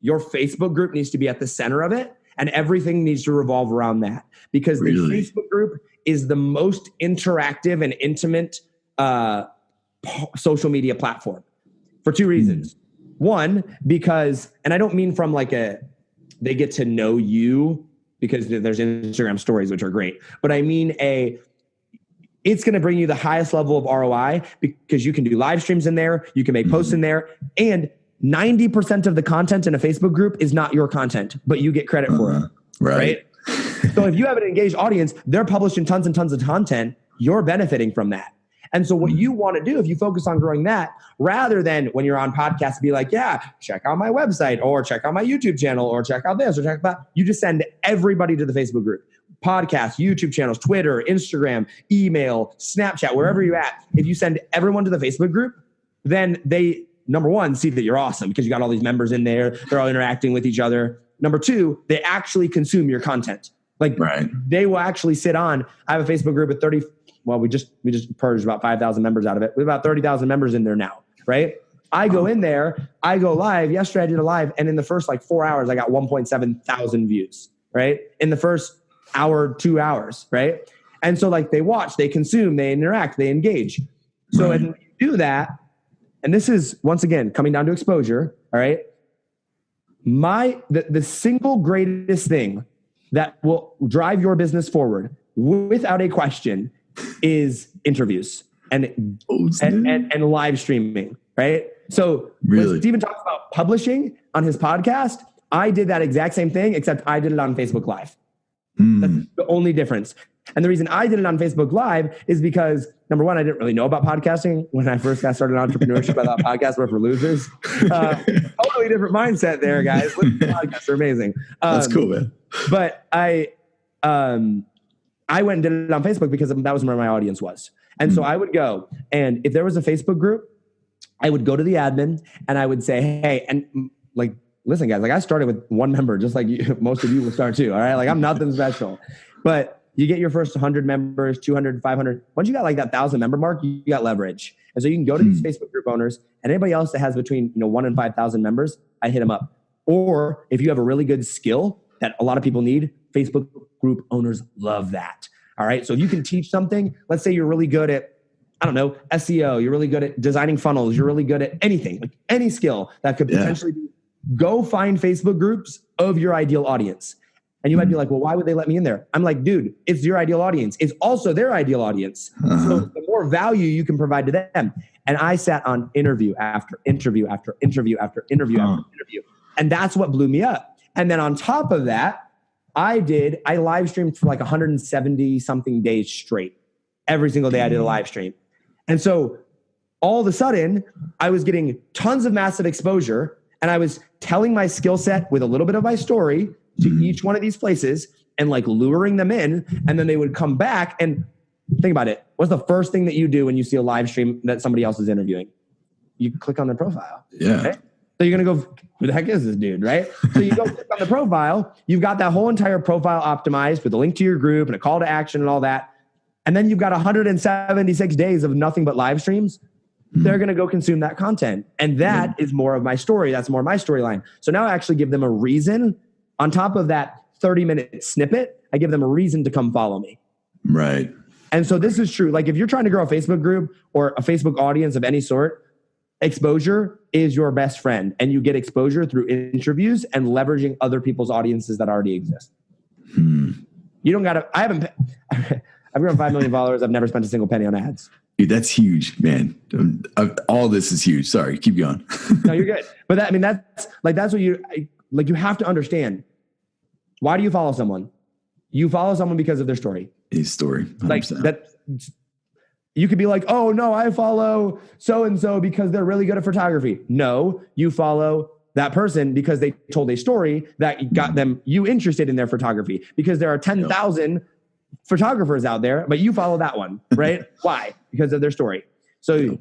B: Your Facebook group needs to be at the center of it, and everything needs to revolve around that, because the Facebook group is the most interactive and intimate social media platform for two reasons. One, because, and I don't mean from like they get to know you because there's Instagram stories, which are great, but I mean it's going to bring you the highest level of ROI because you can do live streams in there, you can make posts in there, and 90% of the content in a Facebook group is not your content, but you get credit for it. Right? So if you have an engaged audience, they're publishing tons and tons of content, you're benefiting from that. And so what you want to do, if you focus on growing that, rather than when you're on podcasts, be like, check out my website or check out my YouTube channel or check out this or check out that. You just send everybody to the Facebook group. Podcasts, YouTube channels, Twitter, Instagram, email, Snapchat, wherever you're at. If you send everyone to the Facebook group, then they, number one, see that you're awesome because you got all these members in there. They're all interacting with each other. Number two, they actually consume your content. Like they will actually sit on. I have a Facebook group with 30. Well, we just purged about 5,000 members out of it. We have about 30,000 members in there now, right? I go in there, I go live. Yesterday I did a live, and in the first like 4 hours, I got 1.7 thousand views, right? In the first hour, 2 hours, right? And so like they watch, they consume, they interact, they engage. So and you do that, and this is, once again, coming down to exposure, all right? The single greatest thing that will drive your business forward without a question is interviews and live streaming, right? So when Steven talks about publishing on his podcast, I did that exact same thing, except I did it on Facebook Live. That's the only difference. And the reason I did it on Facebook Live is because number one, I didn't really know about podcasting when I first got started in entrepreneurship. I thought podcasts were for losers. Totally different mindset there, guys. Podcasts are amazing.
A: That's cool, man.
B: But I went and did it on Facebook because that was where my audience was. And so I would go, and if there was a Facebook group, I would go to the admin and I would say, hey, and like, listen, guys, like I started with one member, just like you, most of you will start too. All right. Like I'm nothing special, but you get your first 100 members, 200, 500. Once you got like that 1,000 member mark, you got leverage. And so you can go to these Facebook group owners and anybody else that has between 1 and 5,000 members, I hit them up. Or if you have a really good skill that a lot of people need, Facebook group owners love that. All right. So if you can teach something, let's say you're really good at, I don't know, SEO, you're really good at designing funnels, you're really good at anything, like any skill that could potentially be, go find Facebook groups of your ideal audience. And you might be like, well, why would they let me in there? I'm like, dude, it's your ideal audience. It's also their ideal audience. So the more value you can provide to them. And I sat on interview after interview after interview after interview after interview. And that's what blew me up. And then on top of that, I live streamed for like 170 something days straight. Every single day I did a live stream. And so all of a sudden I was getting tons of massive exposure and I was telling my skill set with a little bit of my story to each one of these places and like luring them in. And then they would come back and think about it. What's the first thing that you do when you see a live stream that somebody else is interviewing? You click on their profile.
A: Yeah.
B: Okay? So you're going to go, who the heck is this dude, right? So you go click on the profile. You've got that whole entire profile optimized with a link to your group and a call to action and all that. And then you've got 176 days of nothing but live streams. They're going to go consume that content. And that is more of my story. That's more my storyline. So now I actually give them a reason on top of that 30-minute snippet. I give them a reason to come follow me.
A: Right.
B: And so this is true. Like if you're trying to grow a Facebook group or a Facebook audience of any sort, exposure is your best friend. And you get exposure through interviews and leveraging other people's audiences that already exist. You don't got to, I've grown 5 million followers. I've never spent a single penny on ads.
A: Dude, that's huge, man. All this is huge. Sorry, keep going.
B: No, you're good. But that's what you have to understand. Why do you follow someone? You follow someone because of their story.
A: His story. 100%.
B: Like that. You could be like, oh no, I follow so-and-so because they're really good at photography. No, you follow that person because they told a story that got you interested in their photography, because there are 10,000 photographers out there, but you follow that one, right? Why? Because of their story. So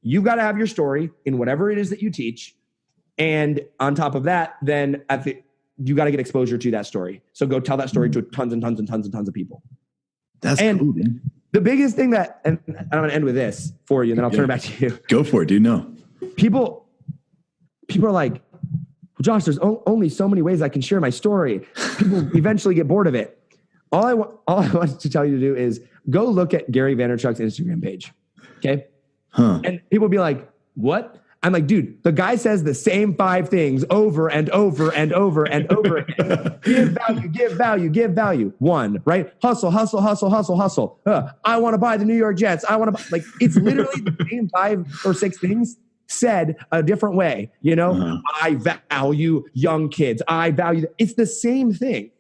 B: you've got to have your story in whatever it is that you teach. And on top of that, then you got to get exposure to that story. So go tell that story to tons and tons and tons and tons of people.
A: That's cool, man.
B: The biggest thing and I'm going to end with this for you, and then I'll turn it back to you.
A: Go for it, dude. No.
B: People are like, well, Josh, there's only so many ways I can share my story. People eventually get bored of it. All I want to tell you to do is go look at Gary Vaynerchuk's Instagram page. Okay. And people be like, what? I'm like, dude, the guy says the same 5 things over and over and over and over again. Give value, give value, give value. 1, right? Hustle, hustle, hustle, hustle, hustle. I want to buy the New York Jets. I want to like, it's literally the same 5 or 6 things said a different way. I value young kids. I value, it's the same thing,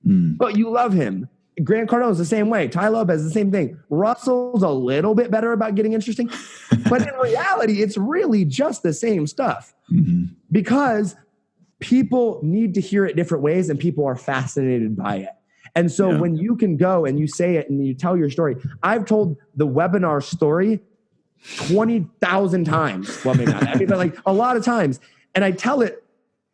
B: but you love him. Grant Cardone's the same way. Ty Lopez is the same thing. Russell's a little bit better about getting interesting, but in reality, it's really just the same stuff because people need to hear it different ways and people are fascinated by it. And so when you can go and you say it and you tell your story, I've told the webinar story 20,000 times. Well, maybe not. I mean, but like a lot of times. And I tell it,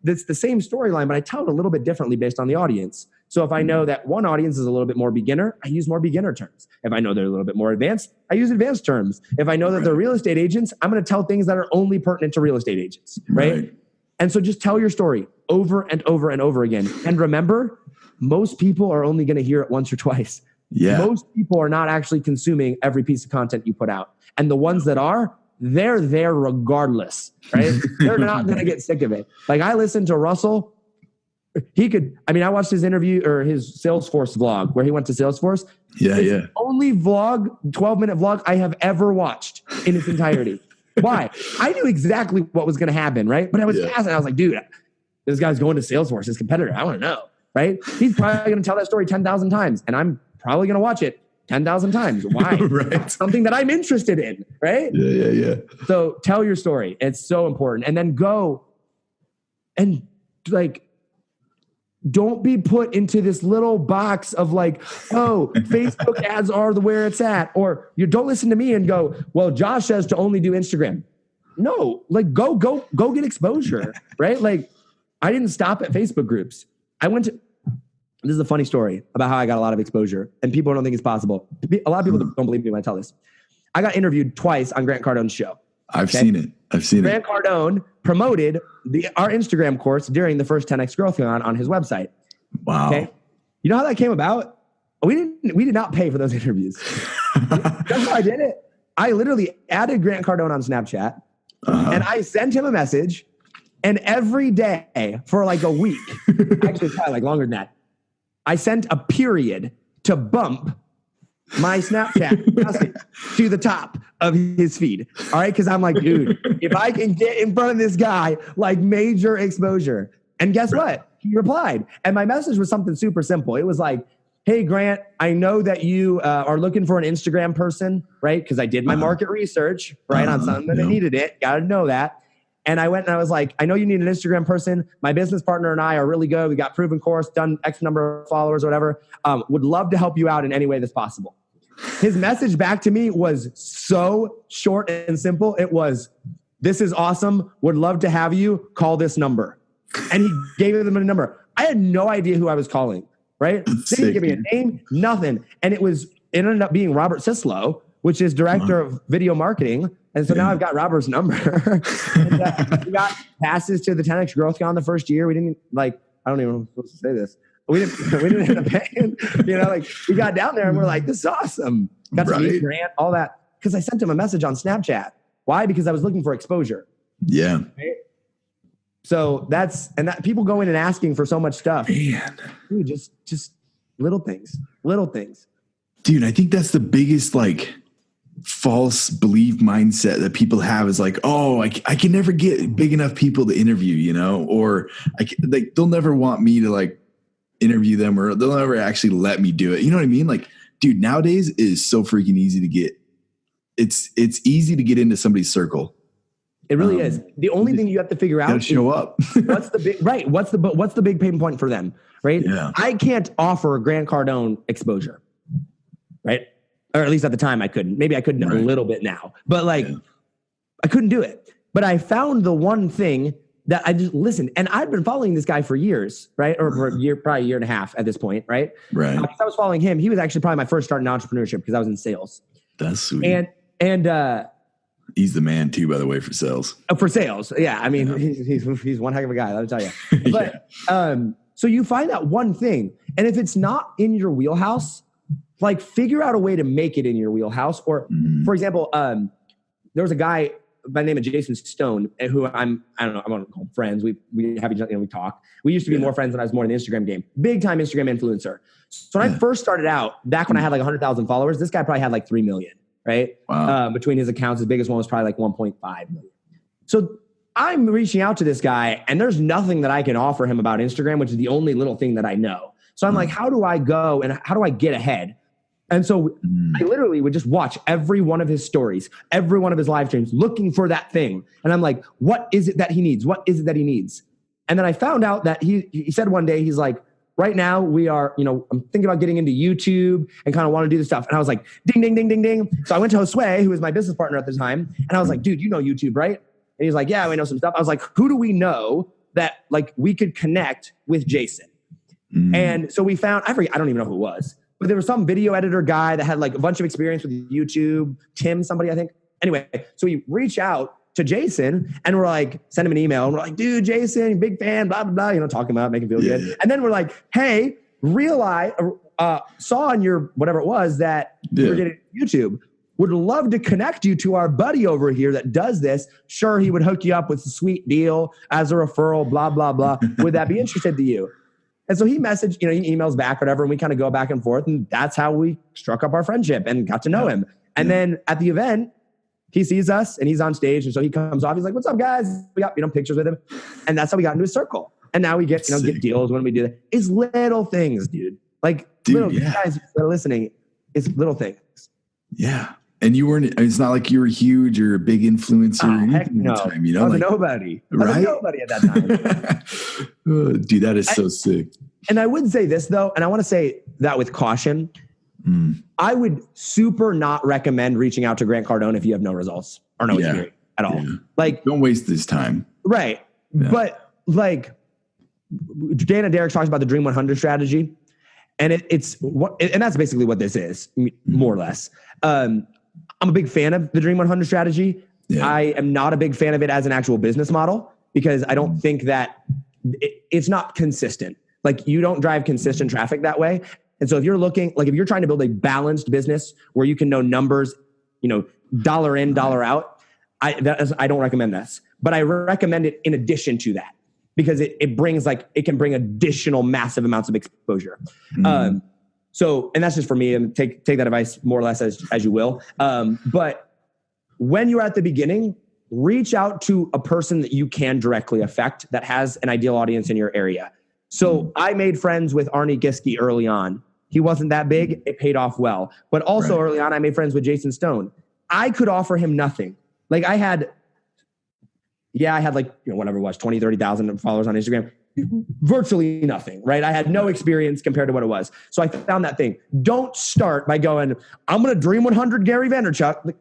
B: it's the same storyline, but I tell it a little bit differently based on the audience. So if I know that one audience is a little bit more beginner, I use more beginner terms. If I know they're a little bit more advanced, I use advanced terms. If I know that they're real estate agents, I'm going to tell things that are only pertinent to real estate agents, right? And so just tell your story over and over and over again. And remember, most people are only going to hear it once or twice. Yeah. Most people are not actually consuming every piece of content you put out. And the ones that are, they're there regardless, right? They're not going to get sick of it. Like I listened to Russell. I watched his interview or his Salesforce vlog where he went to Salesforce. It's only 12-minute vlog I have ever watched in its entirety. Why? I knew exactly what was going to happen, right? But I was fascinated. I was like, dude, this guy's going to Salesforce, his competitor. I want to know, right? He's probably going to tell that story 10,000 times, and I'm probably going to watch it 10,000 times. Why?
A: Right.
B: That's something that I'm interested in, right?
A: Yeah.
B: So tell your story. It's so important. And then go and like, don't be put into this little box of like, oh, Facebook ads are where it's at. Or you don't listen to me and go, well, Josh says to only do Instagram. No, like go get exposure, right? Like I didn't stop at Facebook groups. This is a funny story about how I got a lot of exposure and people don't think it's possible. A lot of people don't believe me when I tell this. I got interviewed twice on Grant Cardone's show.
A: I've seen it.
B: Grant Cardone promoted our Instagram course during the first 10X Growth on his website.
A: Wow. Okay.
B: You know how that came about? We did not pay for those interviews. That's how I did it. I literally added Grant Cardone on Snapchat and I sent him a message, and every day for like a week, actually it's probably like longer than that, I sent a period to bump my Snapchat message to the top of his feed. All right. Cause I'm like, dude, if I can get in front of this guy, like major exposure. And guess what? He replied. And my message was something super simple. It was like, hey, Grant, I know that you are looking for an Instagram person, right? Cause I did my market research, right? On something that needed it. Got to know that. And I went and I was like, I know you need an Instagram person. My business partner and I are really good. We got proven course, done X number of followers or whatever. Would love to help you out in any way that's possible. His message back to me was so short and simple. It was, this is awesome. Would love to have you. Call this number. And he gave them a number. I had no idea who I was calling, right? Didn't give me a name, nothing. And it ended up being Robert Sislow, which is director of video marketing. And so now I've got Robert's number. And, we got passes to the 10X Growth Con the first year. We didn't I don't even know if I'm supposed to say this. We didn't end up paying, we got down there and we're like, this is awesome. Got to meet Grant, all that. Because I sent him a message on Snapchat. Why? Because I was looking for exposure.
A: Yeah.
B: Right? So that people go in and asking for so much stuff.
A: Man.
B: Dude, just little things.
A: Dude, I think that's the biggest false belief mindset that people have is like, oh, I can never get big enough people to interview, or they'll never want me to interview them, or they'll never actually let me do it. You know what I mean? Like, dude, nowadays it is so freaking easy to get. It's easy to get into somebody's circle.
B: It really is. The only thing you have to figure out is
A: show up.
B: What's the big pain point for them, right?
A: Yeah.
B: I can't offer Grant Cardone exposure, right? Or at least at the time I couldn't. Maybe I couldn't a little bit now, but I couldn't do it. But I found the one thing that I just listened, and I'd been following this guy for years, right? Or for probably a year and a half at this point, right?
A: Right.
B: I was following him. He was actually probably my first start in entrepreneurship because I was in sales.
A: That's sweet.
B: And
A: he's the man too, by the way, for sales.
B: For sales. Yeah. I mean, he's one heck of a guy, let me tell you. But, so you find that one thing, and if it's not in your wheelhouse, figure out a way to make it in your wheelhouse. Or for example, there was a guy by the name of Jason Stone, who I don't know, I want to call him friends. We have each other, we talk. We used to be more friends when I was more in the Instagram game. Big time Instagram influencer. So when I first started out, back when I had 100,000 followers, this guy probably had 3 million, right?
A: Wow.
B: Between his accounts, his biggest one was probably 1.5 million. So I'm reaching out to this guy, and there's nothing that I can offer him about Instagram, which is the only little thing that I know. So I'm like, how do I go and how do I get ahead? And so I literally would just watch every one of his stories, every one of his live streams, looking for that thing. And I'm like, what is it that he needs? What is it that he needs? And then I found out that he said one day, he's like, right now we are, I'm thinking about getting into YouTube and kind of want to do this stuff. And I was like, ding, ding, ding, ding, ding. So I went to Josue, who was my business partner at the time. And I was like, dude, you know YouTube, right? And he's like, yeah, we know some stuff. I was like, who do we know that we could connect with Jason? And so we found, I don't even know who it was, but there was some video editor guy that had a bunch of experience with YouTube, Tim, somebody, I think. Anyway, so we reach out to Jason and we're like, send him an email. And we're like, dude, Jason, big fan, blah, blah, blah, talking about making him feel good. And then we're like, hey, saw on your, whatever it was that you were getting YouTube. Would love to connect you to our buddy over here that does this. Sure, he would hook you up with a sweet deal as a referral, blah, blah, blah. Would that be interested to you? And so he messaged, he emails back, whatever, and we kind of go back and forth. And that's how we struck up our friendship and got to know him. And then at the event, he sees us and he's on stage. And so he comes off. He's like, what's up, guys? We got, pictures with him. And that's how we got into his circle. And now we get, get deals when we do that. It's little things, dude. You guys that are listening, It's little things.
A: Yeah. And you weren't, it's not like you were huge or a big influencer or anything
B: Heck no.
A: at the time, you know?
B: I was
A: like,
B: nobody.
A: Right?
B: I was nobody at that time.
A: Dude, that is so sick.
B: And I would say this though, and I want to say that with caution. I would super not recommend reaching out to Grant Cardone if you have no results or no experience at all.
A: Yeah.
B: Like,
A: don't waste this time.
B: Right. Yeah. But like Dana Derrick talks about the Dream 100 strategy, and and that's basically what this is, more or less. I'm a big fan of the Dream 100 strategy. Yeah. I am not a big fan of it as an actual business model because I don't think that it's not consistent. Like you don't drive consistent traffic that way. And so if you're looking, like if you're trying to build a balanced business where you can know numbers, dollar in, dollar out, I don't recommend this, but I recommend it in addition to that because it can bring additional massive amounts of exposure. And that's just for me, and take that advice more or less as you will. But when you're at the beginning, reach out to a person that you can directly affect that has an ideal audience in your area. So I made friends with Arnie Giske early on. He wasn't that big. It paid off well. But also early on, I made friends with Jason Stone. I could offer him nothing. Like I had like, whatever it was, 20, 30,000 followers on Instagram. Virtually nothing, right? I had no experience compared to what it was. So I found that thing. Don't start by going, I'm going to Dream 100 Gary Vaynerchuk. Like,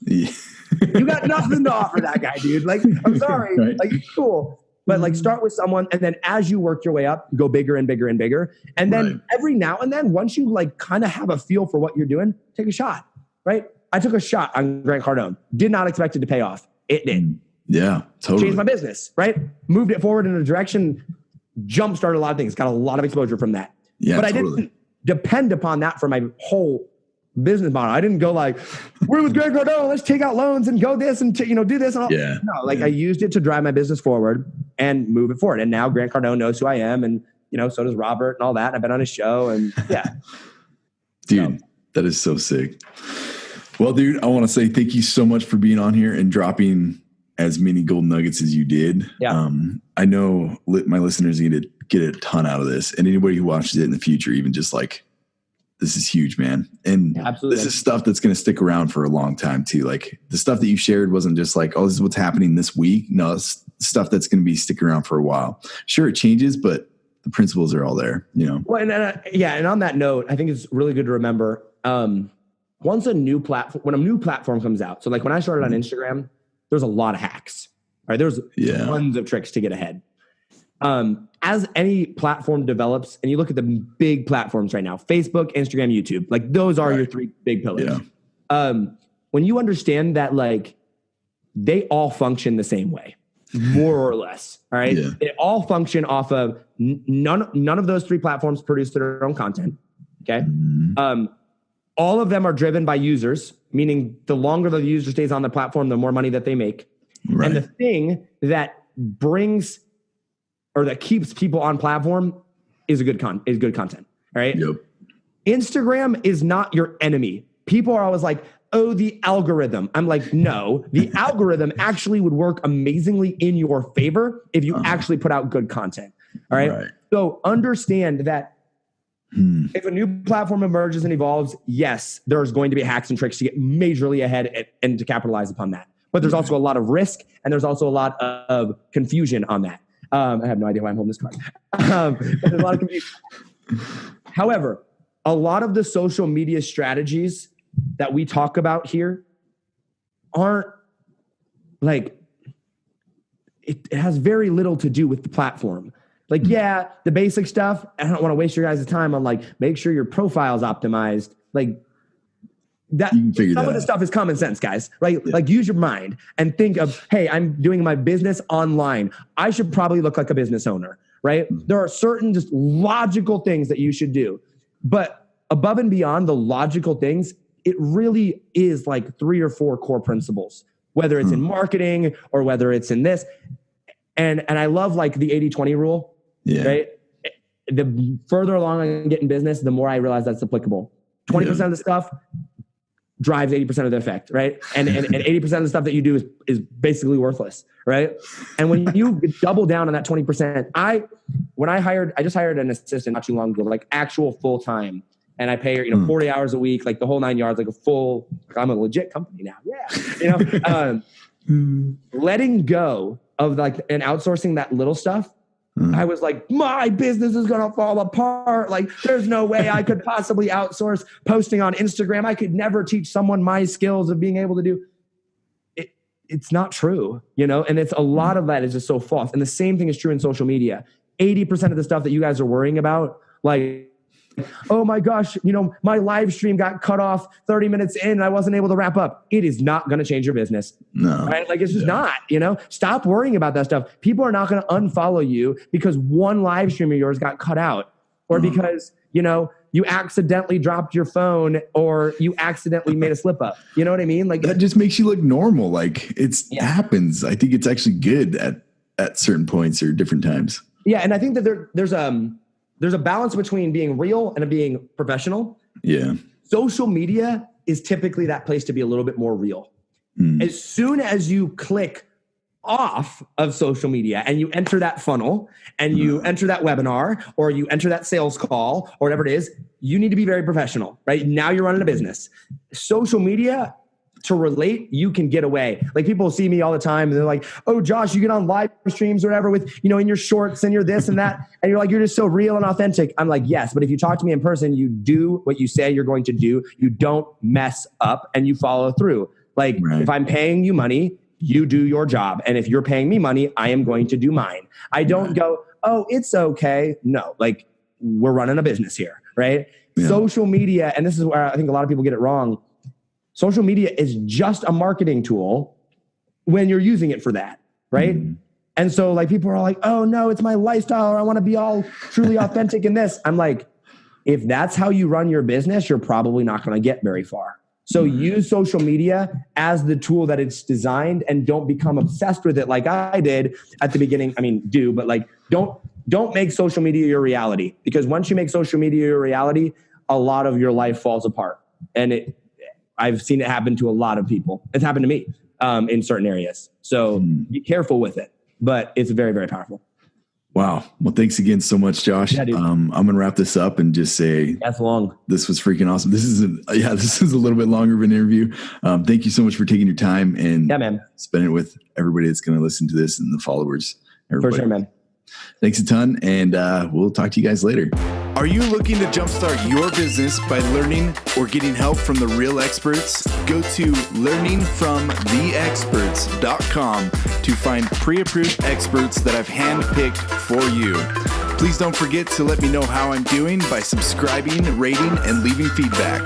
B: you got nothing to offer that guy, dude. Like, I'm sorry. Right. Like, it's cool. But like start with someone, and then as you work your way up, go bigger and bigger and bigger. And then every now and then, once you like kind of have a feel for what you're doing, take a shot, right? I took a shot on Grant Cardone. Did not expect it to pay off. It did.
A: Yeah, totally.
B: Changed my business, right? Moved it forward in a direction, jump-started a lot of things, got a lot of exposure from that. Yeah, but I didn't depend upon that for my whole business model. I didn't go like, we're with Grant Cardone, let's take out loans and go this and do this and all. Yeah. No, like I used it to drive my business forward and move it forward. And now Grant Cardone knows who I am, and so does Robert and all that. I've been on his show, and
A: dude, that is so sick. Well, dude, I want to say thank you so much for being on here and dropping as many gold nuggets as you did. Yeah. I know my listeners are going to get a ton out of this, and anybody who watches it in the future, even just like, this is huge, man. And this is stuff that's going to stick around for a long time too. Like the stuff that you shared wasn't just like, oh, this is what's happening this week. No, it's stuff that's going to be sticking around for a while. Sure, it changes, but the principles are all there, Well, and on that note, I think it's really good to remember, when a new platform comes out. So like when I started on Instagram, there's a lot of hacks, right? There's tons of tricks to get ahead. As any platform develops, and you look at the big platforms right now, Facebook, Instagram, YouTube, like those are your three big pillars. Yeah. When you understand that, like they all function the same way, more or less. All right. Yeah. They all function off of none of those three platforms produce their own content. Okay. All of them are driven by users, meaning the longer the user stays on the platform, the more money that they make. Right. And the thing that brings or that keeps people on platform is good content. All right. Yep. Instagram is not your enemy. People are always like, oh, the algorithm. I'm like, no, the algorithm actually would work amazingly in your favor if you actually put out good content. All right. So understand that if a new platform emerges and evolves, yes, there's going to be hacks and tricks to get majorly ahead and to capitalize upon that. But there's also a lot of risk, and there's also a lot of confusion on that. I have no idea why I'm holding this card. But there's a lot of confusion. However, a lot of the social media strategies that we talk about here aren't like, it has very little to do with the platform. Like, yeah, the basic stuff, I don't want to waste your guys' time on like, make sure your profile's optimized. Like that, some of the stuff is common sense, guys, right? Yeah. Like use your mind and think of, hey, I'm doing my business online. I should probably look like a business owner, right? There are certain just logical things that you should do. But above and beyond the logical things, it really is like 3 or 4 core principles, whether it's in marketing or whether it's in this. And I love like the 80-20 rule, right? The further along I get in business, the more I realize that's applicable. 20% of the stuff drives 80% of the effect, right? And 80% of the stuff that you do is basically worthless, right? And when you double down on that 20%, I just hired an assistant not too long ago, like actual full-time.
B: and I pay her, 40 hours a week, like the whole 9 yards, like I'm a legit company now. Yeah. Letting go of like, and outsourcing that little stuff. I was like, my business is going to fall apart. Like, there's no way I could possibly outsource posting on Instagram. I could never teach someone my skills of being able to do it. It's not true, and it's a lot of that is just so false. And the same thing is true in social media. 80% of the stuff that you guys are worrying about, like, oh my gosh, my live stream got cut off 30 minutes in and I wasn't able to wrap up. It is not going to change your business.
A: No.
B: Right? Like, it's just not, stop worrying about that stuff. People are not going to unfollow you because one live stream of yours got cut out, or because, you accidentally dropped your phone, or you accidentally made a slip up. You know what I mean? Like,
A: that just makes you look normal. Like, happens. I think it's actually good at certain points or different times.
B: Yeah. And I think that there's a balance between being real and being professional.
A: Yeah.
B: Social media is typically that place to be a little bit more real. As soon as you click off of social media and you enter that funnel and you enter that webinar or you enter that sales call or whatever it is, you need to be very professional, right? Now you're running a business. Social media, to relate, you can get away. Like, people see me all the time and they're like, oh, Josh, you get on live streams or whatever with, in your shorts and you're this and that. And you're like, you're just so real and authentic. I'm like, yes, but if you talk to me in person, you do what you say you're going to do. You don't mess up and you follow through. Like, if I'm paying you money, you do your job. And if you're paying me money, I am going to do mine. I don't go, oh, it's okay. No, like, we're running a business here, right? Yeah. Social media, and this is where I think a lot of people get it wrong. Social media is just a marketing tool when you're using it for that, right? And so, like, people are like, oh no, it's my lifestyle, or I want to be all truly authentic in this. I'm like, if that's how you run your business, you're probably not going to get very far. So use social media as the tool that it's designed, and don't become obsessed with it like I did at the beginning. I mean, but like, don't make social media your reality, because once you make social media your reality, a lot of your life falls apart. And I've seen it happen to a lot of people. It's happened to me in certain areas. So be careful with it, but it's very, very powerful.
A: Wow. Well, thanks again so much, Josh. Yeah, I'm going to wrap this up and just say
B: that's long.
A: This was freaking awesome. This is a little bit longer of an interview. Thank you so much for taking your time and spending it with everybody that's going to listen to this and the followers. Everybody.
B: For sure, man.
A: Thanks a ton. And we'll talk to you guys later.
C: Are you looking to jumpstart your business by learning or getting help from the real experts? Go to learningfromtheexperts.com to find pre-approved experts that I've handpicked for you. Please don't forget to let me know how I'm doing by subscribing, rating, and leaving feedback.